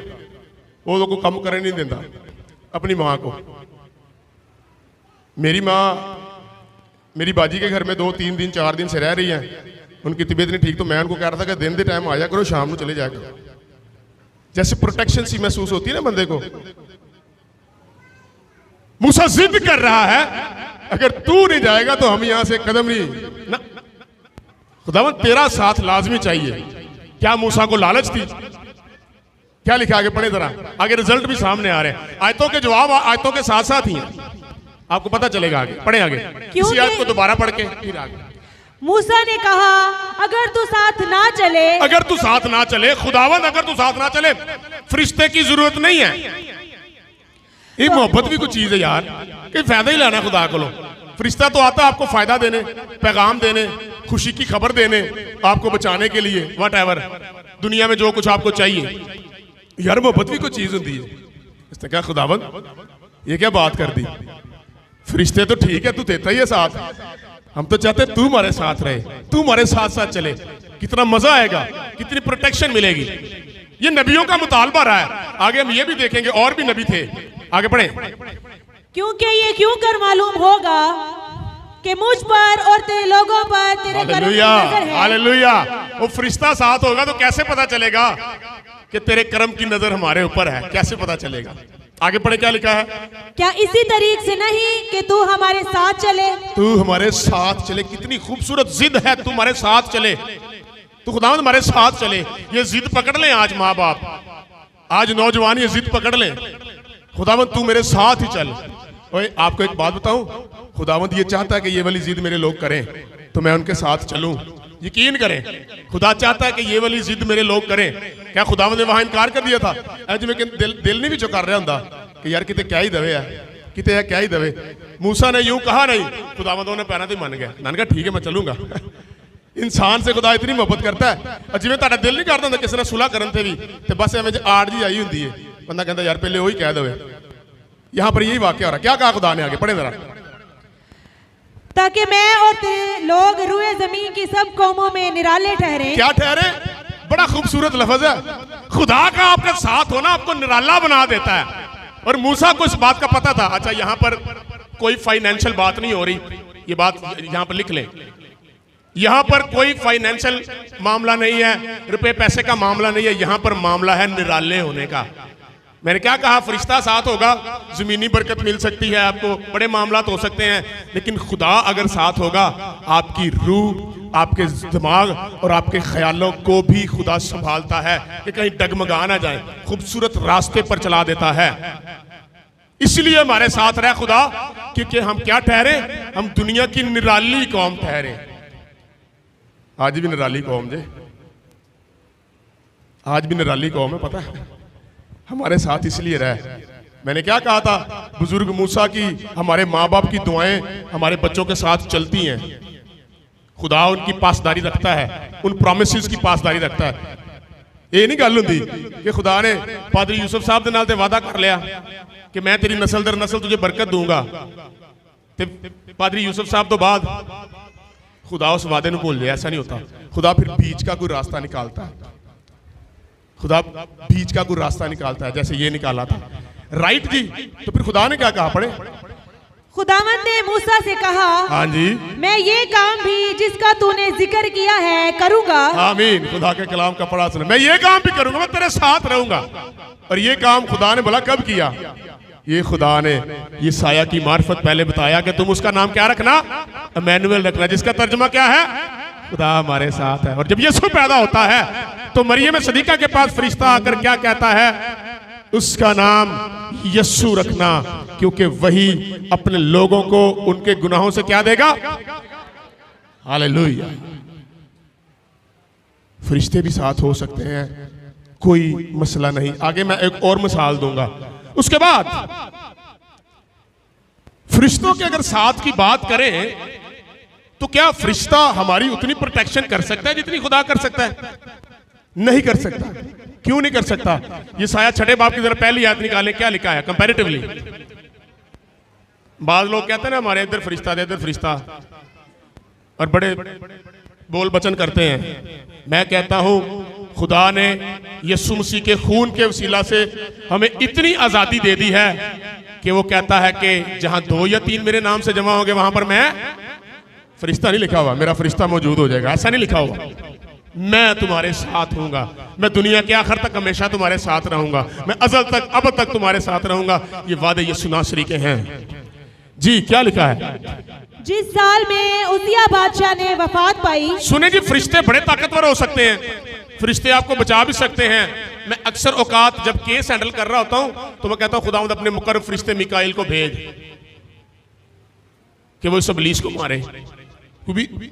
वो तो को कम करने नहीं देता अपनी माँ को। मेरी माँ मेरी बाजी के घर में 2-3 दिन 4 दिन से रह रही है, उनकी तबीयत नहीं ठीक, तो मैं उनको कह रहा था कि दिन के टाइम आया करो, शाम को चले जाया करो। जैसे प्रोटेक्शन सी महसूस होती है ना बंदे को। मूसा जिद कर रहा है, अगर तू नहीं जाएगा तो हम यहां से कदम नहीं ना। खुदावंद तेरा साथ लाजमी चाहिए। क्या मूसा को लालच थी? क्या लिखा आगे पढ़े जरा, आगे रिजल्ट भी सामने आ रहे हैं। आयतों के जवाब आयतों के साथ साथ ही हैं, आपको पता चलेगा आगे। पढ़े आगे, इसी आयत को दोबारा पढ़ के फिर आगे। मूसा ने कहा अगर तू साथ ना चले, अगर तू साथ ना चले, खुदावंद अगर तू साथ ना चले, फरिश्ते की जरूरत नहीं है। ये मोहब्बत भी कुछ चीज है यार, कि फायदा ही लाना खुदा को लो। फरिश्ता तो आता है आपको फायदा देने, पैगाम देने, खुशी की खबर देने, आपको बचाने के लिए, वट एवर दुनिया में जो कुछ आपको चाहिए। यार मोहब्बत भी कुछ चीज होती है। इसने कहा खुदावंद ये क्या बात कर दी, फरिश्ते तो ठीक है तू देता ही है साथ, हम तो चाहते तू हमारे साथ रहे, तू हमारे साथ साथ चले, कितना मजा आएगा, कितनी प्रोटेक्शन मिलेगी। ये नबियों का मुतालबा रहा है। आगे हम ये भी देखेंगे और भी नबी थे। आगे पढ़े। क्योंकि ये क्यों कर मालूम होगा कि मुझ पर और तेरे लोगों पर तेरे करम की नजर है। हालेलुया। वो फरिश्ता साथ होगा तो कैसे पता चलेगा कि तेरे करम की नजर हमारे ऊपर है, कैसे पता चलेगा? आगे पढ़े, क्या लिखा है? क्या इसी तरीके से नहीं कि तू हमारे साथ चले, तू हमारे साथ चले। कितनी खूबसूरत जिद है, तू हमारे साथ चले, तू खुदावंद हमारे साथ चले। ये जिद पकड़ लें आज माँ बाप, आज नौजवान ये जिद पकड़ लें, खुदावंद तू मेरे साथ ही चल। ओए आपको एक बात बताऊं, खुदावंद ये चाहता है कि ये वाली जिद मेरे लोग करें तो मैं उनके साथ चलूं। यकीन करें, खुदा चाहता है कि ये वाली जिद मेरे लोग करें। क्या खुदावंद ने वहां इनकार कर दिया था? जिमें दिल नहीं विचों कर रहा होंदा कि यार किते क्या ही दवे है, किते क्या ही दवे। मूसा ने यूं कहा नहीं, खुदावंद उन्हें पैरों ते मन गया, उन्होंने कहा ठीक है मैं चलूंगा। इंसान से खुदा इतनी मोहब्बत करता है। और जिमें तुहाडा दिल नहीं करता किसी ने सुलह करन ते भी ते बस एवें आड़ जी आई हुंदी है, बंदा कहता यार पहले वही कह दवे। यहां पर यही वाकया हो रहा। क्या कहा खुदा ने आगे? पढ़े जरा। ताकि मैं और तेरे लोग रुए जमीन की सब कौमों में निराले ठहरे। क्या ठहरे? बड़ा खूबसूरत लफ्ज है। खुदा का आपके साथ होना आपको निराला बना देता है। और मूसा को इस बात का पता था। अच्छा, यहां पर कोई फाइनेंशियल बात नहीं हो रही, ये बात यहां पर लिख लें। यहां पर कोई फाइनेंशियल मामला नहीं है, रुपए पैसे का मामला नहीं है, यहां पर मामला है निराले होने का। मैंने क्या कहा? फरिश्ता साथ होगा, जमीनी बरकत मिल सकती है आपको, बड़े मामलात हो सकते हैं, लेकिन खुदा अगर साथ होगा आपकी रूह, आपके दिमाग और आपके ख्यालों को भी खुदा संभालता है कि कहीं डगमगा ना जाए, खूबसूरत रास्ते पर चला देता है। इसलिए हमारे साथ रहे खुदा, क्योंकि हम क्या ठहरे? हम दुनिया की निराली कौम ठहरे। आज भी निराली कौम जे, आज भी निराली कौम है, पता है हमारे साथ इसलिए रहे। मैंने क्या कहा था? बुजुर्ग मूसा की, हमारे माँ बाप की दुआएं हमारे बच्चों के साथ चलती हैं। खुदा उनकी पासदारी रखता है, उन प्रोमिसेस की पासदारी रखता है। ये नहीं गल हुंदी कि खुदा ने पादरी यूसुफ साहब दे नाल ते वादा कर लिया कि मैं तेरी नस्ल दर नस्ल तुझे बरकत दूंगा, ते पादरी यूसुफ साहब तो बाद खुदा उस वादे को भूल जाए। ऐसा नहीं होता। खुदा फिर बीच का कोई रास्ता निकालता है। खुदा बीच का कोई रास्ता निकालता है, जैसे ये निकाला था। राइट जी। तो फिर खुदा ने क्या कहा? पढ़े। खुदावंद ने मूसा से कहा, हाँ जी, मैं ये काम भी जिसका तूने जिक्र किया है करूंगा। आमीन। खुदा के कलाम का पढ़ा सुना। मैं ये काम भी करूंगा, मैं तेरे साथ रहूंगा। और ये काम खुदा ने बोला कब किया? ये खुदा ने ये साया की मार्फत पहले बताया कि तुम उसका नाम क्या रखना? इमैनुएल रखना, जिसका तर्जुमा क्या है? खुदा हमारे साथ है। और जब यीशु पैदा होता है तो मरियम सदीका के पास फरिश्ता आकर क्या कहता है? उसका नाम यीशु रखना, क्योंकि वही अपने लोगों को उनके गुनाहों से क्या देगा? हालेलुया। फरिश्ते भी साथ हो सकते हैं, कोई मसला नहीं। आगे मैं एक और मिसाल दूंगा। उसके बाद फरिश्तों के अगर साथ की बात करें तो क्या फरिश्ता हमारी उतनी प्रोटेक्शन कर सकता है जितनी खुदा कर सकता है? नहीं कर सकता। क्यों नहीं कर सकता? ये साया छठे बाब की जरा पहली आयत निकालें, क्या लिखा है कंपैरेटिवली। बाद लोग कहते हैं ना हमारे इधर फरिश्ता दे, इधर फरिश्ता, और बड़े बोल बचन करते हैं। मैं कहता हूं खुदा ने यीशु मसीह के खून के वसीला से हमें इतनी आजादी दे दी है कि वो कहता है कि जहां 2 या 3 मेरे नाम से जमा होंगे वहां पर मैं, फरिश्ता नहीं लिखा हुआ, मेरा फरिश्ता मौजूद हो जाएगा, ऐसा नहीं लिखा हुआ। मैं तुम्हारे साथ हूंगा, मैं दुनिया के आखिर तक हमेशा तुम्हारे साथ रहूंगा, मैं अज़ल तक अब तक तुम्हारे साथ रहूंगा। ये वादे यीशु नासरी के हैं जी। क्या लिखा है? जिस साल में उसिया बादशाह ने वफात पाई। सुने जी, फरिश्ते बड़े ताकतवर हो सकते हैं, फरिश्ते आपको बचा भी सकते हैं। मैं अक्सर औकात जब केस हैंडल कर रहा होता हूं तो मैं कहता हूं खुदावंद अपने मुकर्रब फरिश्ते मिकाइल को भेज कि वो इस इब्लीस को मारे। क्योंकि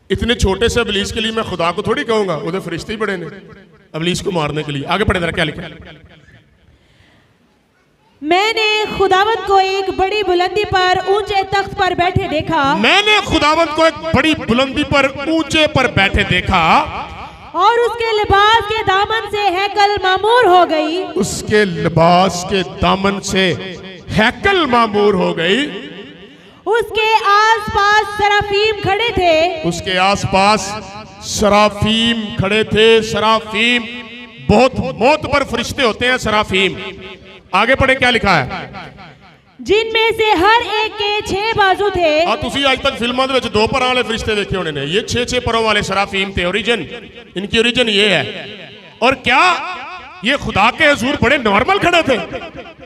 इतने छोटे से इब्लीस के लिए मैं खुदा को थोड़ी कहूंगा, उधर फरिश्ते ही बड़े ने इब्लीस को मारने के लिए। आगे पढ़े जरा, क्या लिखा है? मैंने खुदावंद को एक बड़ी बुलंदी पर ऊंचे तख्त पर बैठे देखा। मैंने खुदावंद को एक बड़ी बुलंदी पर ऊंचे पर बैठे देखा, और उसके लिबास के दामन से हैकल मामूर हो गई। उसके लिबास के दामन से हैकल मामूर हो गई। उसके आसपास सराफीम खड़े थे। उसके आसपास सराफीम खड़े थे। सराफीम बहुत मौत पर फरिश्ते होते हैं सराफीम। आगे पढ़े, क्या लिखा है? जिनमें से हर एक के 6 बाजू थे। तुसी आज तक फिल्मों में 2 पर वाले फरिश्ते देखे होने ने, ये 6 परों वाले सराफीम थे। ओरिजिन, इनकी ओरिजिन ये है। और क्या ये खुदा के हुजूर बड़े नॉर्मल खड़े थे?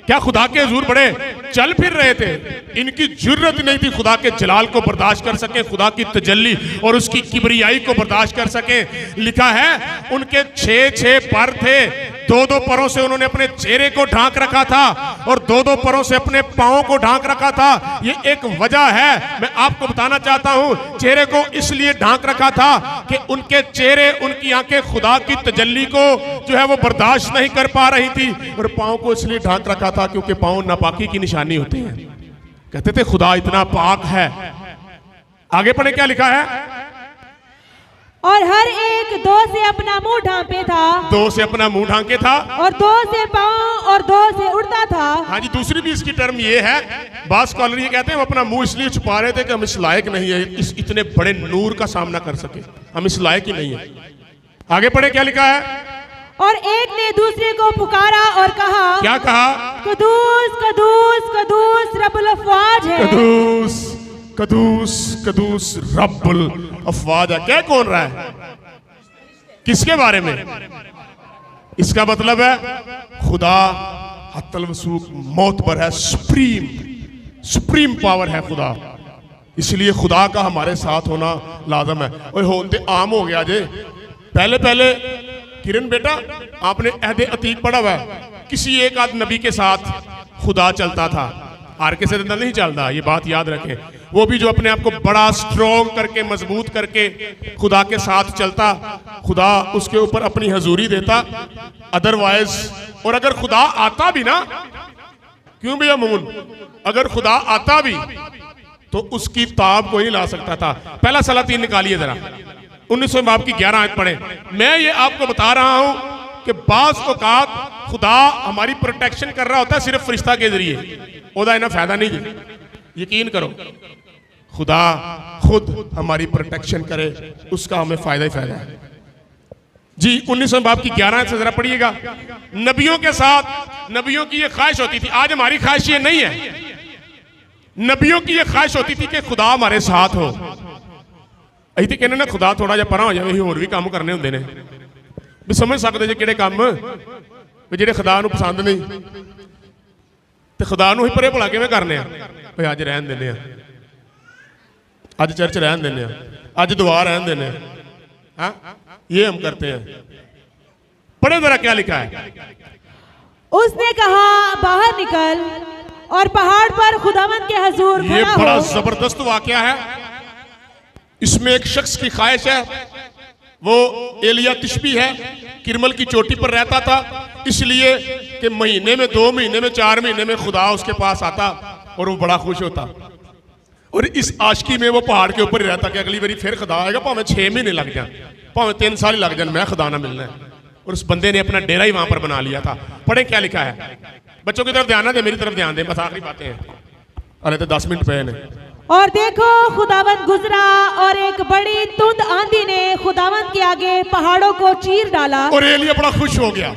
क्या खुदा के हुजूर बड़े चल फिर रहे थे? इनकी जुर्रत नहीं थी खुदा के जलाल को बर्दाश्त कर सके, खुदा की तजल्ली और उसकी किबरियाई को बर्दाश्त कर सके। लिखा है उनके 6 पर थे, 2 परों से उन्होंने अपने चेहरे को ढांक रखा था और 2 परों से अपने पांवों को ढांक रखा था। ये एक वजह है, मैं आपको बताना चाहता हूं। चेहरे को इसलिए ढांक रखा था कि उनके चेहरे, उनकी आंखें खुदा की तजल्ली को जो है वो बर्दाश्त नहीं कर पा रही थी, और पांव को इसलिए ढांक रखा था क्योंकि पांव नापाकी की निशानी होती है। कहते थे खुदा इतना पाक है। आगे पढ़े क्या लिखा है? और हर एक 2 से अपना मुंह ढांपे था, 2 से अपना मुंह ढांके था, और 2 से पांव और 2 से उड़ता था। हाँ जी, दूसरी भी इसकी टर्म ये है, बात स्कॉलर ये कहते हैं वो अपना मुंह इसलिए छुपा रहे थे कि हम इस लायक नहीं है इस इतने बड़े नूर का सामना कर सके, हम इस लायक ही नहीं है। आगे पढ़े क्या लिखा है? और एक ने दूसरे को पुकारा और कहा, क्या कहा? कदूस कदूस कदूस रब्बुल अफ़वाज है। कदूस कदूस कदूस रब्बुल अफ़वाज है। क्या कौन रहा है? किसके बारे में? इसका मतलब है खुदा हत्तल वसूक मोतबर है, सुप्रीम पावर है खुदा। इसलिए खुदा का हमारे साथ होना लाजम है। और होते आम हो गया जे। पहले किरण बेटा आपने अहद अतीक पढ़ा हुआ है, किसी एक आध नबी के साथ खुदा चलता था, आर के से नहीं चलता, ये बात याद रखें। वो भी जो अपने आप को बड़ा स्ट्रॉन्ग करके, मजबूत करके खुदा के साथ चलता, खुदा उसके ऊपर अपनी हजूरी देता। अदरवाइज, और अगर खुदा आता भी ना, क्यों भैया मून, अगर खुदा आता भी तो उसकी ताब कोई नहीं ला सकता था। पहला सलातीन निकालिए जरा, 19 बाब की 11 आयत पढ़े। मैं ये आपको बता रहा हूं कि बाज़ औक़ात खुदा हमारी प्रोटेक्शन कर रहा होता है सिर्फ फरिश्ता के जरिए, ओदा इना फायदा नहीं है। यकीन करो, खुदा खुद हमारी प्रोटेक्शन करे, उसका हमें फायदा ही फायदा है जी। 19 बाब की 11 से जरा पढ़िएगा। नबियों के साथ, नबियों की ये ख्वाहिश होती थी, आज हमारी ख्वाहिश ये नहीं है। नबियों की ये ख्वाहिश होती थी कि खुदा हमारे साथ हो। अभी तो कहने ना खुदा थोड़ा जिहा परा हो जाए, होर भी काम करने होंगे ने, भी समझ सकते जे किहड़े काम भी जिहड़े खुदा नूं पसंद नहीं, तो खुदा नूं ही परे भला किवें करने आ। भाई अज रहन देने आ, अज चर्च रहन देने आ, अज दुआ रहन देने आ, हाँ ये हम करते हैं। पढ़े जरा क्या लिखा है। उसने कहा बाहर निकल और पहाड़ पर खुदावंद के हुजूर ये खड़ा बड़ा हो। जबरदस्त वाकया है। इसमें एक शख्स की ख्वाहिश है, वो एलिया तिशबी है, किरमल की चोटी पर रहता था, इसलिए कि महीने में 2 महीने में 4 महीने में खुदा उसके पास आता और वो बड़ा खुश होता। और इस आशिकी में वो पहाड़ के ऊपर ही रहता कि अगली बारी फिर खुदा आएगा, भावें 6 महीने लग जाए, भावें 3 साल ही लग जाए, मैं खुदा ना मिलना है। और उस बंदे ने अपना डेरा ही वहां पर बना लिया था। पढ़े क्या लिखा है। बच्चों की तरफ ध्यान ना दे, मेरी तरफ ध्यान दे, बस आखिरी बातें हैं, अरे तो 10 मिनट पे ने। और देखो खुदावंद गुजरा और एक बड़ी तुंद आंधी ने खुदावंद के आगे पहाड़ों को चीर डाला। और एलिया बड़ा खुश हो गया,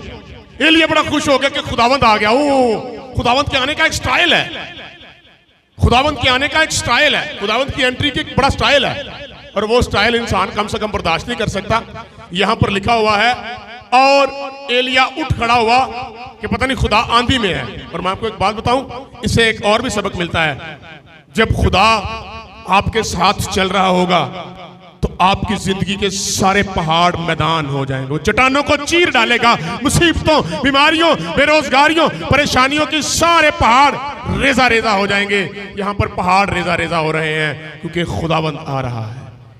एलिया बड़ा खुश हो गया कि खुदावंद आ गया। ओ, खुदावंद के आने का एक स्टाइल है, खुदावंद के आने का एक स्टाइल है, खुदावंद की एंट्री की एक बड़ा स्टाइल है, और वो स्टाइल इंसान कम से कम बर्दाश्त नहीं कर सकता। यहां पर लिखा हुआ है और एलिया उठ खड़ा हुआ कि पता नहीं खुदा आंधी में है। और मैं आपको एक बात बताऊं, इससे एक और भी सबक मिलता है। जब खुदा आपके साथ चल रहा होगा तो आपकी जिंदगी के सारे पहाड़ मैदान हो जाएंगे, वो चट्टानों को चीर डालेगा। मुसीबतों, बीमारियों, बेरोजगारियों, परेशानियों के सारे पहाड़ रेजा रेजा हो जाएंगे। यहां पर पहाड़ रेजा रेजा हो रहे हैं क्योंकि खुदावंद आ रहा है।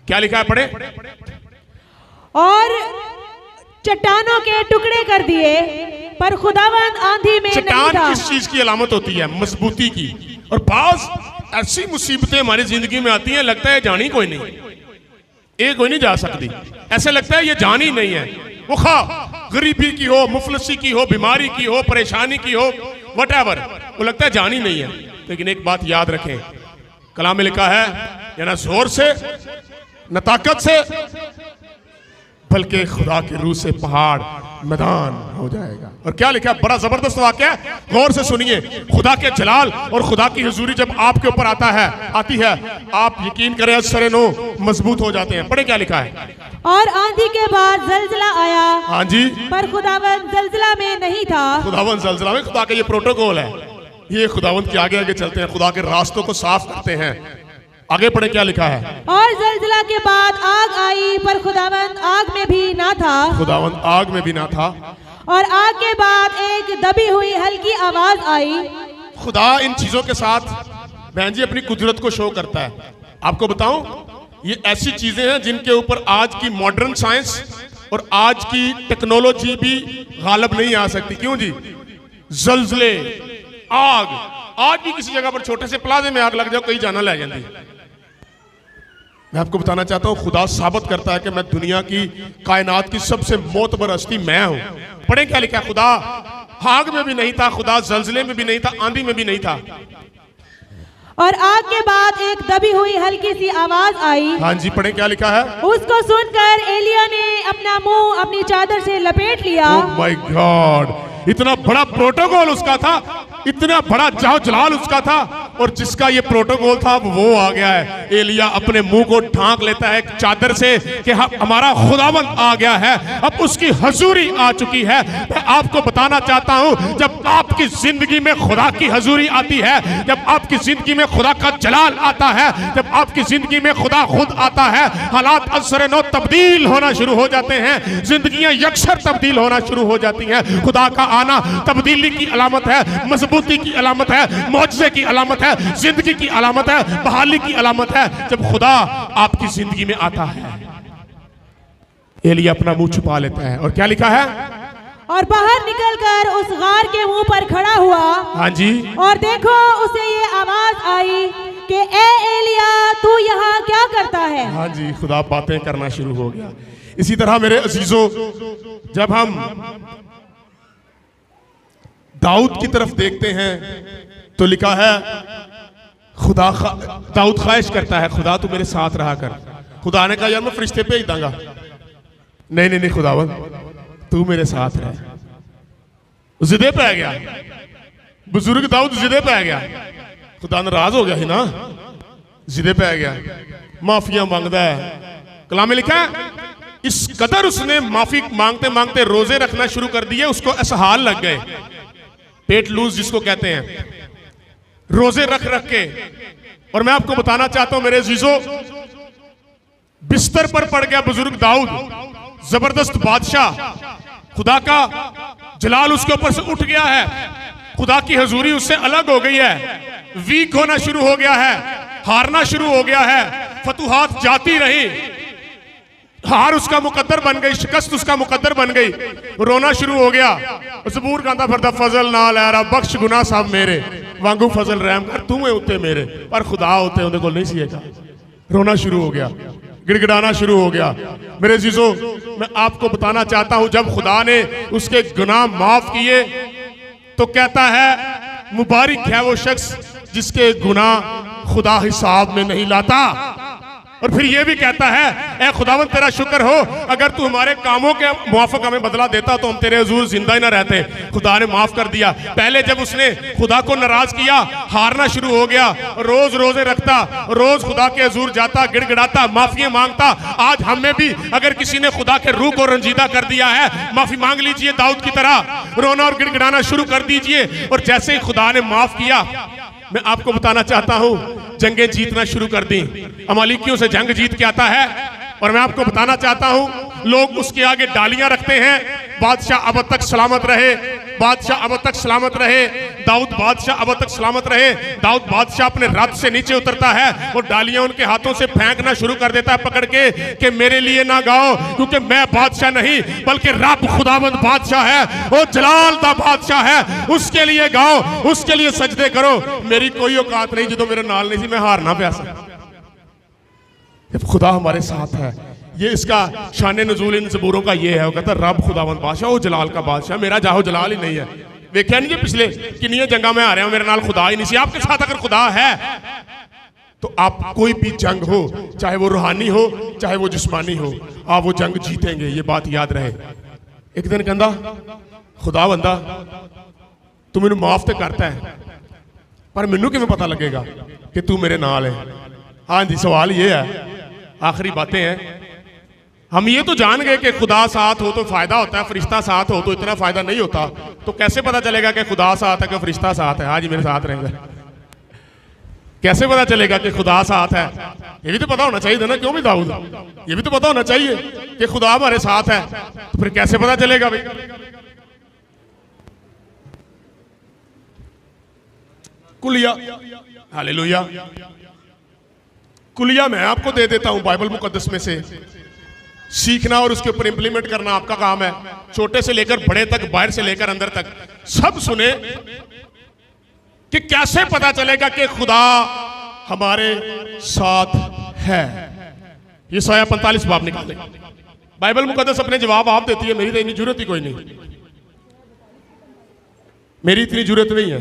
क्या लिखा है, पढ़े। और चट्टानों के टुकड़े कर दिए, पर खुदावंद आंधी में नहीं था। चट्टान किस चीज की अलामत होती है? मजबूती की। और बाज ऐसी मुसीबतें हमारी जिंदगी में आती हैं, लगता है जानी कोई नहीं, एक कोई नहीं जा सकती, ऐसे लगता है ये जानी नहीं है। वो खा गरीबी की हो, मुफलसी की हो, बीमारी की हो, परेशानी की हो, व्हाटएवर, वो लगता है जानी नहीं है। लेकिन एक बात याद रखें, कलाम में लिखा है, या ना जोर से न ताकत से, बल्कि खुदा के रूह से पहाड़ मैदान हो जाएगा। और क्या लिखा है, बड़ा जबरदस्त वाकया है, गौर से सुनिए। खुदा के जलाल और खुदा की हुजूरी जब आपके ऊपर आती है, आप यकीन करें असर नो मजबूत हो जाते हैं। पढ़े क्या लिखा है। और आंधी के बाद जलजला आया, हाँ जी, पर खुदावंद जलजला में नहीं था। खुदावंद जलजला में, खुदा का ये प्रोटोकॉल है, ये खुदावंद के आगे आगे चलते हैं, खुदा के रास्तों को साफ करते हैं। आगे पढ़े क्या लिखा है। और जलजला के बाद आग आई, पर खुदावंद आग में भी ना था। खुदावंद आग में भी ना था। और आग के बाद एक दबी हुई हल्की आवाज आई। खुदा इन चीजों के साथ बहन जी अपनी कुदरत को शो करता है। आपको बताऊं, ये ऐसी चीजें हैं जिनके ऊपर आज की मॉडर्न साइंस और आज की टेक्नोलॉजी भी गालिब नहीं आ सकती। क्यों जी? जलजले, आग, आज भी किसी जगह पर छोटे से प्लाजे में आग लग जाओ, कहीं जाना ले जाती। मैं आपको बताना चाहता हूं, खुदा साबित करता है कि मैं दुनिया की, कायनात की सबसे मोतबर हस्ती मैं हूं। पढ़े क्या लिखा है। खुदा आग में भी नहीं था, खुदा जलजले में भी नहीं था, आंधी में भी नहीं था। और आग के बाद एक दबी हुई हल्की सी आवाज आई। हाँ जी, पढ़े क्या लिखा है। उसको सुनकर एलिया ने अपना मुंह अपनी चादर से लपेट लिया। ओह माय गॉड, इतना बड़ा प्रोटोकॉल उसका था, इतना बड़ा जाओ जलाल उसका था, और जिसका ये प्रोटोकॉल था वो आ गया है। एलिया अपने मुंह को ढांक लेता है चादर से कि हमारा खुदावंद आ गया है, अब उसकी हजूरी आ चुकी है। मैं आपको बताना चाहता हूं, जब आपकी जिंदगी में खुदा की हजूरी आती है, जब आपकी जिंदगी में खुदा का जलाल आता है, जब आपकी जिंदगी में खुदा खुद आता है, हालात असरनो तब्दील होना शुरू हो जाते हैं, जिंदगियां यकसर तब्दील होना शुरू हो जाती हैं। खुदा का आना तब्दीली की अलामत है, मजबूती की अलामत है, मौजज़े की अलामत है, जिंदगी की अलामत है, बहाली की अलामत है, जब खुदा आपकी जिंदगी में आता है। एलिया अपना मुंह छुपा लेता है, और क्या लिखा है। और बाहर निकलकर उस गार के मुंह पर खड़ा हुआ। हाँ जी। और देखो, उसे ये आवाज आई कि ए एलिया, तू यहाँ क्या करता है। हाँ जी, खुदा बातें करना शुरू हो गया। इसी तरह मेरे अजीजों, जब हम दाऊद की तरफ देखते हैं तो लिखा है, दाऊद ख्वाहिश करता है, खुदा तू मेरे साथ रहा कर। खुदा ने कहा, यार मैं फरिश्ते भेज दूंगा। नहीं नहीं नहीं खुदावंद, तू मेरे साथ रह। जिदे पे आ गया बुजुर्ग दाऊद, जिदे पे आ गया। खुदा नाराज हो गया ही ना, जिदे पे आ गया, माफिया मांगता है। कलाम में लिखा है, इस कदर उसने माफी मांगते मांगते रोजे रखना शुरू कर दिए, उसको असहाल लग गए, पेट लूज जिसको कहते हैं, रोजे रख रख के। और मैं आपको बताना चाहता हूं मेरे अजीजों, बिस्तर पर पड़ गया बुजुर्ग दाऊद, जबरदस्त बादशाह, खुदा का जलाल उसके ऊपर से उठ गया है, खुदा की हजूरी उससे अलग हो गई है, वीक होना शुरू हो गया है, हारना शुरू हो गया है, फतुहात जाती रही, हार उसका मुकद्दर बन गई, शिकस्त उसका मुकद्दर बन गई, रोना शुरू हो गया। ज़बूर गांदा फरदा, फजल ना लहरा बख्श गुनाह साहब मेरे, वांगू फजल रहम कर तू उत्ते मेरे, पर खुदा होते उन्हें को नहीं सीएगा। रोना शुरू हो गया, गिड़गिड़ाना शुरू हो गया। मेरे जीजो, मैं आपको बताना चाहता हूं, जब खुदा ने उसके गुनाह माफ किए तो कहता है, मुबारक है वो शख्स जिसके गुनाह खुदा हिसाब में नहीं लाता। और फिर ये भी कहता है, ए खुदावंद तेरा शुक्र हो, अगर तू हमारे कामों के मुआफिक हमें बदला देता तो हम तेरे हुजूर जिंदा ही ना रहते। खुदा ने माफ कर दिया। पहले जब उसने खुदा को नाराज किया, हारना शुरू हो गया, रोज रोजे रखता, रोज खुदा के हुजूर जाता, गिड़गिड़ाता, माफिया मांगता। आज हमें भी अगर किसी ने खुदा के रूह को रंजीदा कर दिया है, माफी मांग लीजिए, दाऊद की तरह रोना और गिड़गिड़ाना शुरू कर दीजिए। और जैसे ही खुदा ने माफ किया, मैं आपको बताना चाहता हूं, जंगें जीतना शुरू कर दी। अमालिकियों से जंग जीत के आता है, और मैं आपको बताना चाहता हूं, लोग उसके आगे डालियां रखते हैं, बादशाह अब तक सलामत रहे, बादशाह अब तक सलामत रहे, दाऊद बादशाह अब तक सलामत रहे। दाऊद बादशाह अपने रथ से नीचे उतरता है और डालियां उनके हाथों से फेंकना शुरू कर देता है पकड़ के, कि मेरे लिए ना गाओ, क्योंकि मैं बादशाह नहीं बल्कि रब खुदावंद बादशाह है, वो जलाल दा बादशाह है, उसके लिए गाओ, उसके लिए सजदे करो। मेरी कोई औकात नहीं, जो मेरे नाल नहीं सी मैं हारना प्यासा। जब खुदा हमारे साथ है, ये इसका शान नजूल इन ज़बूरों का ये है, वो कहता है रब खुदावंद बादशाह, वो जलाल का बादशाह, मेरा जाहो जलाल ही नहीं है। देखा नहीं पिछले कितनी जंगा में आ रहे हो, मेरे नाल खुदा ही नहीं सी। आपके साथ अगर खुदा है तो आप कोई भी जंग हो, चाहे वो रूहानी हो चाहे वो जिस्मानी हो, आप वो जंग जीतेंगे, ये बात याद रहे। एक दिन कहता, खुदा बंदा तू मैनू माफ तो करता है, पर मैनू किवें पता लगेगा कि तू मेरे नाल है। हाँ जी, सवाल ये है, आखिरी बातें हैं, हम ये तो जान गए कि खुदा साथ हो तो फायदा होता है, फरिश्ता साथ हो तो इतना फायदा नहीं होता। तो कैसे पता चलेगा कि खुदा साथ है कि फरिश्ता साथ है? आज मेरे साथ रहेंगे। कैसे पता चलेगा कि खुदा साथ है? ये भी तो पता होना चाहिए था ना, क्यों भी दाऊद? ये भी तो पता होना चाहिए कि खुदा हमारे साथ है। तो फिर कैसे पता चलेगा भाई? कुलिया, हालेलुया। कुलिया मैं आपको दे देता हूं बाइबल मुकद्दस में से। सीखना और उसके ऊपर इंप्लीमेंट करना आपका काम है। छोटे से लेकर बड़े तक, बाहर से लेकर अंदर तक सब सुने कि कैसे पता चलेगा कि खुदा हमारे साथ है। यशायाह 45 बाब निकाले। बाइबल मुकद्दस अपने जवाब आप देती है, मेरी तो इतनी जरूरत ही कोई नहीं, मेरी इतनी जरूरत नहीं है।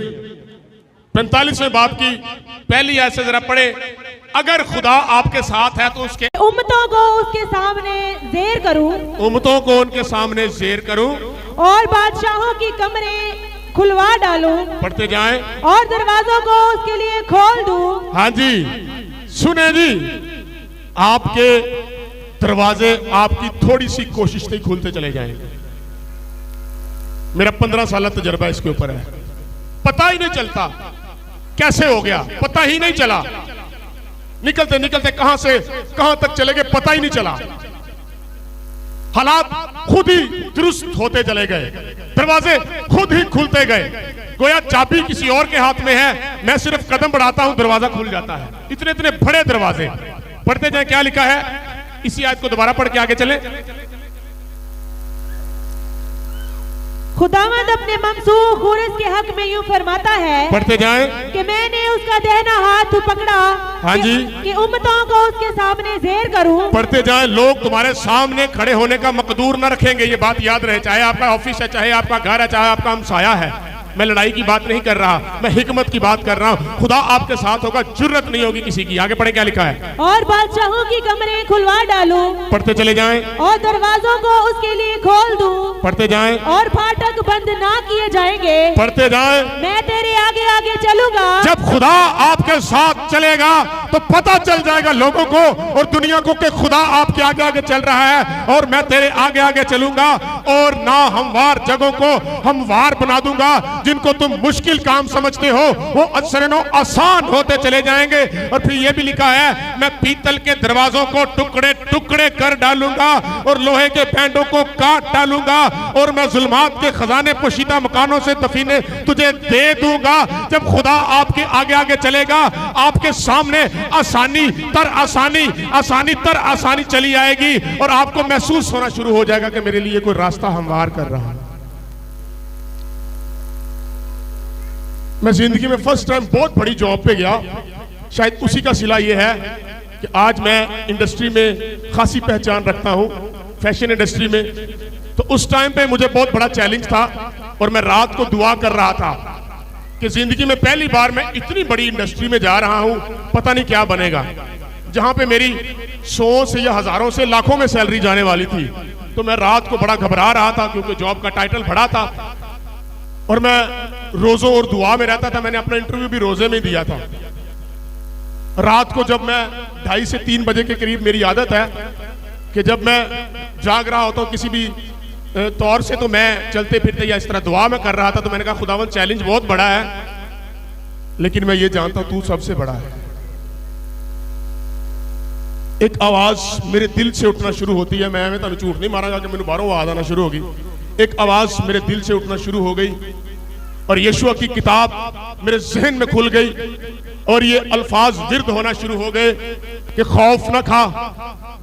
45वें बाब की पहली आयत से जरा पढ़े। अगर खुदा आपके साथ है तो उसके उम्मतों को उसके सामने ज़ेर करूं, उम्मतों को उनके सामने ज़ेर करूं, और बादशाहों की कमरें खुलवा डालूं, पढ़ते जाएं, और दरवाजों को उसके लिए खोल दूं। हाँ जी, सुने जी, आपके दरवाजे आपकी थोड़ी सी कोशिश से ही खुलते चले जाएंगे। मेरा 15 साल तजर्बा इसके ऊपर है। पता ही नहीं चलता कैसे हो गया, पता ही नहीं चला। निकलते निकलते कहां से कहां तक चले गए पता ही नहीं चला। हालात खुद ही दुरुस्त होते चले गए, दरवाजे खुद ही खुलते गए। गोया चाबी किसी और के हाथ में है, मैं सिर्फ कदम बढ़ाता हूं, दरवाजा खुल जाता है। इतने इतने बड़े दरवाजे। पढ़ते जाए क्या लिखा है, इसी आयत को दोबारा पढ़ के आगे चले। खुदावंद अपने ममसूख उर्स के हक में यूं फरमाता है, पढ़ते जाएं, कि मैंने उसका दाहिना हाथ पकड़ा, हाँ जी, कि उम्मतों को उसके सामने ज़ेर करूं। पढ़ते जाएं, लोग तुम्हारे सामने खड़े होने का मकदूर न रखेंगे। ये बात याद रहे, चाहे आपका ऑफिस है, चाहे आपका घर है, चाहे आपका हमसाया है। मैं लड़ाई की बात नहीं कर रहा, मैं हिकमत की बात कर रहा हूं। खुदा आपके साथ होगा, जुर्रत नहीं होगी किसी की। आगे पढ़े क्या लिखा है, और बादशाहों की कमरें खुलवा डालूं, पढ़ते चले जाएं, और दरवाजों को उसके लिए खोल दूं, पढ़ते जाएं, और फाटक बंद ना किए जाएंगे। पढ़ते जाएं, मैं तेरे आगे आगे चलूंगा। जब खुदा आपके साथ चलेगा तो पता चल जाएगा लोगों को और दुनिया को कि खुदा आपके आगे आगे चल रहा है, और मैं तेरे आगे आगे चलूंगा, और ना हमवार जगहों को हमवार बना दूंगा। जिनको तुम मुश्किल काम समझते हो वो अक्सरनो आसान होते चले जाएंगे। और फिर ये भी लिखा है, मैं पीतल के दरवाजों को टुकड़े टुकड़े कर डालूंगा, और लोहे के बैंडों को काट डालूंगा, और मैं जुल्मात के खजाने पोशीदा मकानों से दफीने तुझे दे दूंगा। जब खुदा आपके आगे आगे चलेगा, आपके सामने आसानी तर आसानी, आसानी तर आसानी चली आएगी, और आपको महसूस होना शुरू हो जाएगा कि मेरे लिए कोई रास्ता हमवार कर रहा है। मैं जिंदगी में फर्स्ट टाइम बहुत बड़ी जॉब पे गया, शायद उसी का सिला ये है कि आज मैं इंडस्ट्री में खासी पहचान रखता हूं, फैशन इंडस्ट्री में। तो उस टाइम पे मुझे बहुत बड़ा चैलेंज था, और मैं रात को दुआ कर रहा था कि जिंदगी में पहली बार मैं इतनी बड़ी इंडस्ट्री में जा रहा हूं, पता नहीं क्या बनेगा। जहां पे मेरी 100 से या हजारों से लाखों में सैलरी जाने वाली थी। तो मैं रात को बड़ा घबरा रहा था, क्योंकि जॉब का टाइटल बड़ा था, और मैं रोजों और दुआ में रहता था। मैंने अपना इंटरव्यू भी रोजे में दिया था। रात को जब मैं 2:30 से 3 बजे के करीब, मेरी आदत है कि जब मैं जाग रहा होता हूँ किसी भी तौर से, तो मैं चलते फिरते या इस तरह दुआ में कर रहा था। तो मैंने कहा, खुदावंद चैलेंज बहुत बड़ा है, लेकिन मैं ये जानता हूं तू सबसे बड़ा है। एक आवाज मेरे दिल से उठना शुरू होती है। मैं तुहानू झूठ नहीं मारांगा कि मैंने बाहरों आवाज आना शुरू होगी। एक आवाज मेरे दिल से उठना शुरू हो गई, और यीशुआ की किताब मेरे जहन में खुल गई, और ये अल्फाज विर्द होना शुरू हो गए कि खौफ न खा,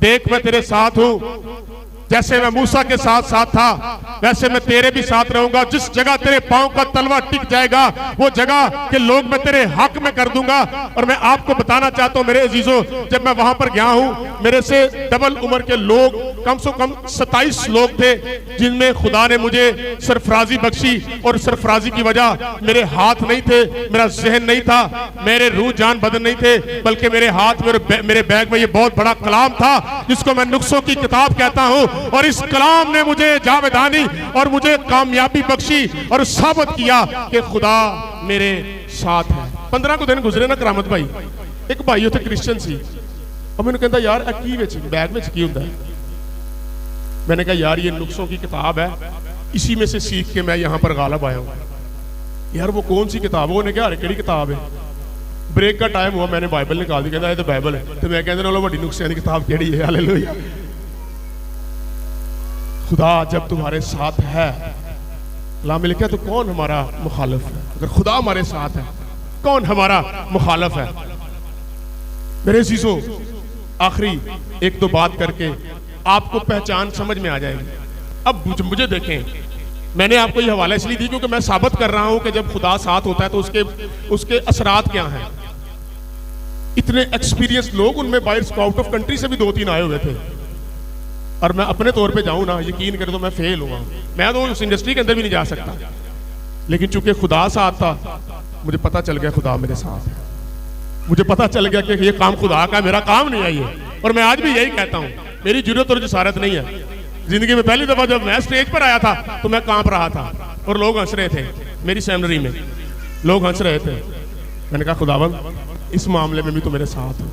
देख मैं तेरे साथ हूं। जैसे मैं मूसा के साथ साथ था, वैसे मैं तेरे भी साथ रहूंगा। जिस जगह तेरे पांव का तलवा टिक जाएगा, वो जगह के लोग मैं तेरे हक में कर दूंगा। और मैं आपको बताना चाहता हूं मेरे अजीजों, जब मैं वहां पर गया हूं, मेरे से डबल उम्र के लोग, कम से कम 27 लोग थे, जिनमें खुदा ने मुझे सरफराजी बख्शी। और सरफराजी की वजह मेरे हाथ नहीं थे, मेरा जहन नहीं था, मेरे रूह जान बदन नहीं थे, बल्कि मेरे हाथ मेरे बैग में ये बहुत बड़ा कलाम था, जिसको मैं नुस्खों की किताब कहता हूं। और इस कलाम ने मुझे जावेदानी और मुझे कामयाबी बख्शी, और साबित किया कि खुदा मेरे साथ है। 15 को दिन गुजरे ना करामत भाई, एक भाई उथे क्रिश्चियन सी, और मैंने कहता यार की बैग में की हुंदा है। मैंने कहा यार ये नुस्खों की किताब है, इसी में से सीख के मैं यहाँ पर गालिब आया हूँ। यार वो कौन सी किताब है? उन्हें क्या केड़ी किताब है? ब्रेक का टाइम हुआ, मैंने बाइबल निकाल दी, कहता ये तो बाइबल है। तो मैं कहते ना वड्डी नुस्खियां की किताब केड़ी है? हालेलुया। खुदा जब तुम्हारे साथ है, कलाम में लिखा तो कौन हमारा मुखालिफ है? अगर खुदा हमारे साथ है कौन हमारा मुखालिफ है? मेरे अजीजों, आखिरी एक दो बात करके आपको पहचान समझ में आ जाएगी। अब मुझे देखें, मैंने आपको ये हवाला इसलिए दी क्योंकि मैं साबित कर रहा हूं कि जब खुदा साथ होता है तो उसके असरात क्या हैं। इतने एक्सपीरियंस लोग, उनमें बाहर आउट ऑफ कंट्री से भी 2-3 आए हुए थे, और मैं अपने तौर पे जाऊं ना, यकीन करें तो मैं फेल हुआ। मैं तो उस इंडस्ट्री के अंदर भी नहीं जा सकता, लेकिन चूंकि खुदा साथ था, मुझे पता चल गया खुदा मेरे साथ है। मुझे पता चल गया कि ये काम खुदा का, मेरा काम नहीं है ये। और मैं आज भी यही कहता हूं, मेरी जरूरत और जसारत नहीं है। जिंदगी में पहली दफा जब मैं स्टेज पर आया था तो मैं कांप रहा था और लोग हंस रहे थे, मेरी सेमिनरी में लोग हंस रहे थे। मैंने कहा खुदावंद इस मामले में भी तो मेरे साथ हो।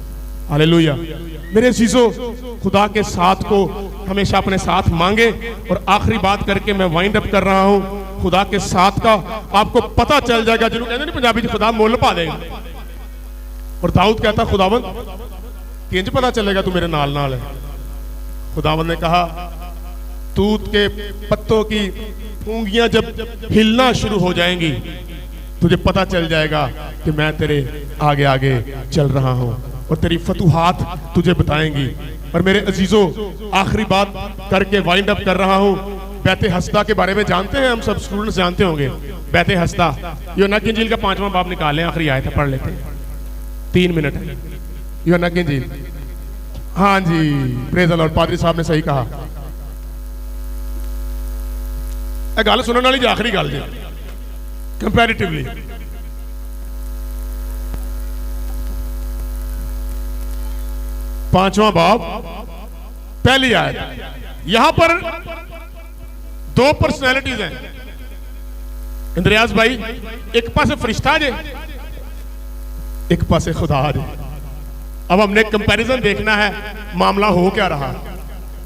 हालेलुया। मेरे अजीजों, खुदा के साथ को हमेशा अपने साथ मांगे। और आखिरी बात करके मैं वाइंड अप कर रहा हूं, खुदा के साथ का आपको पता चल जाएगा। जिन्होंने कहते नहीं पंजाबी खुदा मोल पा देगा। और दाऊद कहता खुदावंद किंज पता चलेगा तू मेरे नाल नाल है? खुदावंद ने कहा तूत के पत्तों की पूंगियां जब हिलना शुरू हो जाएंगी तुझे पता चल जाएगा कि मैं तेरे आगे आगे चल रहा हूं और तेरी फतूहात तुझे बताएंगी। और मेरे अजीजों, आखिरी बात करके वाइंड अप कर रहा हूं। बैते हस्दा के बारे में जानते हैं, हम सब स्टूडेंट्स जानते होंगे। बैते हस्दा, यूहन्ना की इंजील का 5वां बाब निकाल लें, आखिरी आयत पढ़ लेते हैं, 3 मिनट है। यूहन्ना की इंजील, हाँ जी, प्रेज़ द लॉर्ड, पादरी साहब ने सही कहा। गल सुनने वाली जी आखिरी गल जी, कंपैरेटिवली पांचवा बाब पहली आयत। यहां पर 2 पर्सनैलिटीज हैं इंद्रियाज भाई, एक पासे फरिश्ता जे, एक पासे खुदा जे। अब हमने कंपैरिजन देखना है, मामला हो क्या रहा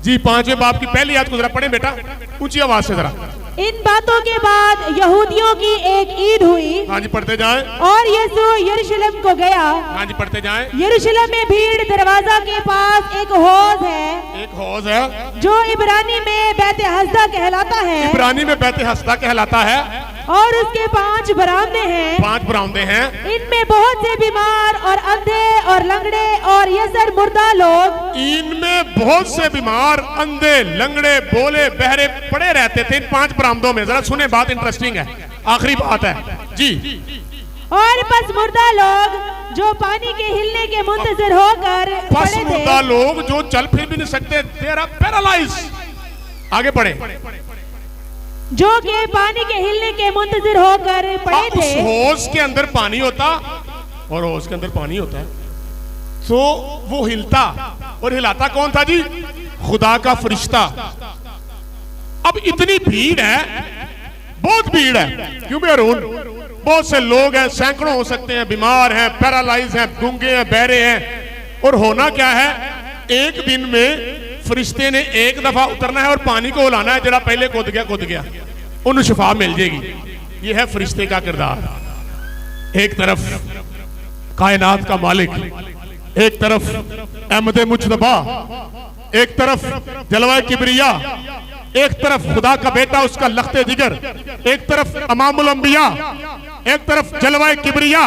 जी। 5वें बाब की पहली आयत को जरा पढ़े बेटा, ऊंची आवाज से जरा। इन बातों के बाद यहूदियों की एक ईद हुई। हाँ जी पढ़ते जाएं। और यीशु यरूशलेम को गया। हाँ जी पढ़ते जाएं। यरूशलेम में भीड़ दरवाजा के पास एक हौज है जो इब्रानी में बैते हस्दा कहलाता है। इब्रानी में बैते हस्दा कहलाता है। और उसके 5 बरामदे हैं। 5 बरामदे हैं। इनमें बहुत से बीमार और अंधे और लंगड़े और यसर मुर्दा लोग, इनमें बहुत से बीमार, अंधे, लंगड़े, बोले, बहरे पड़े रहते थे इन 5 बरामदों में। जरा सुने, बात इंटरेस्टिंग है, आखिरी बात है जी। और बस मुर्दा लोग जो पानी के हिलने के मुंतजर होकर बस पड़े मुर्दा थे। लोग जो चल फिर भी नहीं सकते, तेरा पैरालाइज। आगे पढ़े। जो के पानी के हिलने के मुंतजर होकर पड़े थे। उस होश के अंदर पानी होता और होश के अंदर पानी होता है, तो वो हिलता, और हिलाता कौन था जी? खुदा का फरिश्ता। अब इतनी भीड़ है, बहुत भीड़ है, क्यों भी अरुण? बहुत से लोग हैं, सैकड़ों हो सकते हैं, बीमार हैं, पैरालाइज हैं, गूंगे हैं, बहरे हैं। और होना क्या है, एक दिन में फरिश्ते ने एक दफा उतरना है और पानी को हिलाना है। जरा पहले कूद गया, उन्हें शिफा मिल जाएगी। यह है फरिश्ते का किरदार। एक तरफ कायनात का मालिक, एक तरफ अहमद मुजतबा, एक तरफ जलवाए किबरिया, एक तरफ खुदा का बेटा उसका लख्ते जिगर, एक तरफ अमामुल अंबिया, एक तरफ जलवाए किबरिया,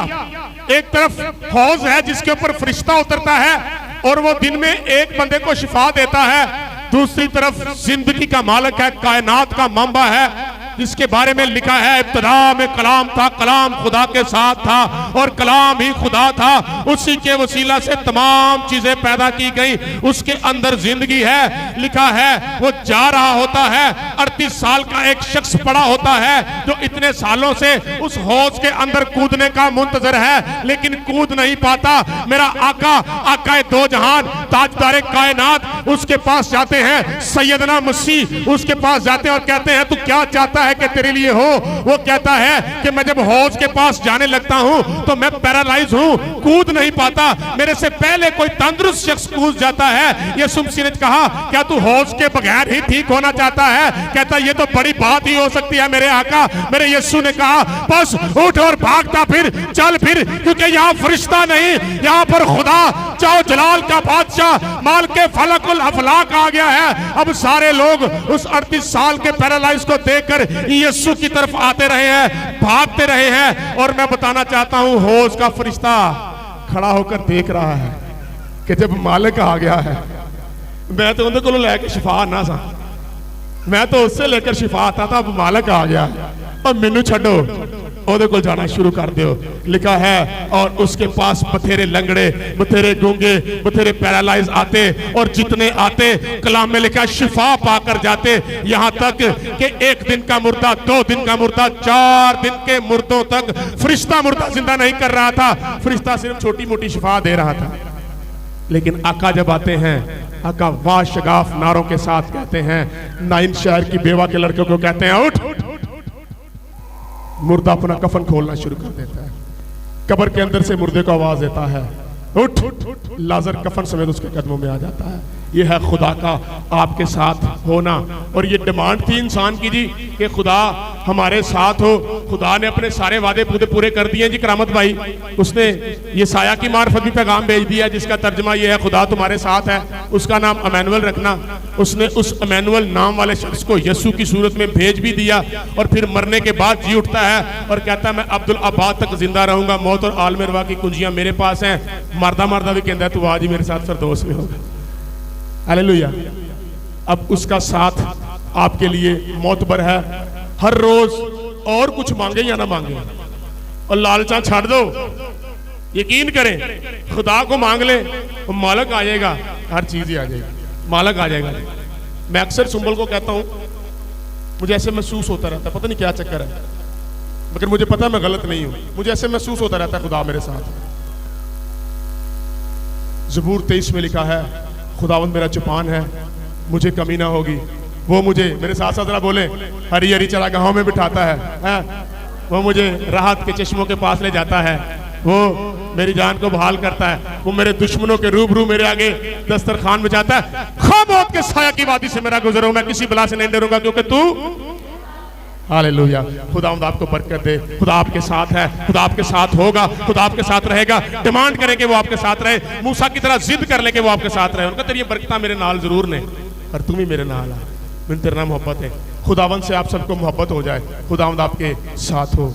एक तरफ हौज है जिसके ऊपर फरिश्ता उतरता है और वो दिन में एक बंदे को शिफा देता है। दूसरी तरफ जिंदगी का मालिक है, कायनात का मंबा है, जिसके बारे में लिखा है इब्तिदा में कलाम था, कलाम खुदा के साथ था और कलाम ही खुदा था। उसी के वसीला से तमाम चीजें पैदा की गई, उसके अंदर जिंदगी है। लिखा है वो जा रहा होता है, 38 साल का एक शख्स पड़ा होता है जो इतने सालों से उस हौज के अंदर कूदने का मुंतजर है, लेकिन कूद नहीं पाता। मेरा आका, आका दो जहान, ताजदार कायनात उसके पास जाते हैं, सैयदना मसीह उसके पास जाते हैं और कहते हैं तू क्या चाहता है कि तेरे लिए हो। वो कहता है कि मैं जब हौज के पास जाने लगता हूं तो मैं पैरालाइज हूं, कूद नहीं पाता, मेरे से पहले कोई तंदुरुस्त शख्स कूद जाता है। यीशु मसीह ने कहा क्या तू हौज के बगैर ही ठीक होना चाहता है? कहता ये तो बड़ी बात ही हो सकती है मेरे आका। मेरे यीशु ने कहा बस उठ और भागता फिर, चल फिर, क्योंकि यहाँ फरिश्ता नहीं, यहाँ पर खुदा चाओ जलाल का बादशाह माल के फलकुल अफलाक आ गया है। अब सारे लोग उस 38 साल के पैरालाइज को देखकर यीशु की तरफ आते रहे हैं, भागते रहे हैं। और मैं बताना चाहता हूं हौज का फरिश्ता खड़ा होकर देख रहा है कि जब मालिक आ गया है, मैं तो उन्हें को लेकर शिफा ना सा, मैं तो उससे लेकर शिफा आता था, अब मालिक आ गया और मैनू छड्डो, ओदे को जाना शुरू कर दो। लिखा है और उसके पास बथेरे लंगड़े, बथेरे गूंगे, बथेरे पैरालाइज आते और जितने आते कलाम में लिखा शिफा पाकर जाते। यहां तक कि एक दिन का मुर्दा, 2 दिन का मुर्दा, 4 दिन के मुर्दों तक फरिश्ता मुर्दा जिंदा नहीं कर रहा था, फरिश्ता सिर्फ छोटी मोटी शिफा दे रहा था। लेकिन आका जब आते हैं, आका वाह शगाफ नारों के साथ कहते हैं, नाइन शहर की बेवा के लड़के को कहते हैं उठ। मुर्दा अपना कफन खोलना शुरू कर देता है, कब्र के अंदर से मुर्दे को आवाज देता है उठ। लाजर कफन समेत उसके कदमों में आ जाता है। यह है खुदा का आपके साथ होना। और ये डिमांड थी इंसान की जी कि खुदा हमारे साथ हो। खुदा ने अपने सारे वादे पूरे कर दिए जी करामत भाई। उसने ये साया की मार्फत भी पैगाम भेज दिया जिसका तर्जमा ये है खुदा तुम्हारे साथ है। उसका नाम अमैनुअल रखना। उसने उस अमैनुअल नाम वाले शख्स को यीशु की सूरत में भेज भी दिया और फिर मरने के बाद जी उठता है और कहता है मैं अब्दुल आबाद तक जिंदा रहूंगा, मौत और आलम अरवा की कुंजियां मेरे पास हैं। मरदा मरदा भी कहता है तू आज ही मेरे साथ फिरदौस में होगा। हालेलुया। अब उसका साथ आपके लिए मोतबर है। हर रोज और कुछ मांगे या ना मांगे और लालचा छाड़ दो, यकीन करें खुदा को मांग ले तो मालिक आ जाएगा, हर चीज ही आ जाएगी, मालिक आ जाएगा। मैं अक्सर सुंबल को कहता हूं मुझे ऐसे महसूस होता रहता है, पता नहीं क्या चक्कर है, मगर मुझे पता है मैं गलत नहीं हूं। मुझे ऐसे महसूस होता रहता है खुदा मेरे साथ। ज़बूर 23 में लिखा है खुदावंद मेरा चौपान है, मुझे कमी ना होगी। वो मुझे, मेरे साथ साथ जरा बोले, हरी हरी चरागाहों में बिठाता है। वो मुझे राहत के चश्मों के पास ले जाता है। वो मेरी जान को बहाल करता है। वो मेरे दुश्मनों के रूबरू मेरे आगे दस्तरखान बिछाता है। खा मौत के साया की वादी से मेरा गुजरो, मैं किसी बला से नहीं डरूंगा क्योंकि तू। हालेलुया। खुदावंद आपको बरकत दे। खुदा आपके साथ है, खुदा आपके साथ होगा, खुदा आपके साथ रहेगा। डिमांड करें कि वो आपके साथ रहे, मूसा की तरह जिद कर ले कि वो आपके साथ रहे। उनका तेरी बरकत मेरे नाल जरूर ने और तुम ही मेरे नाल आ। मेरी तेरे नाम मोहब्बत है। खुदावंद से आप सबको मोहब्बत हो जाए। खुदावंद आपके साथ हो।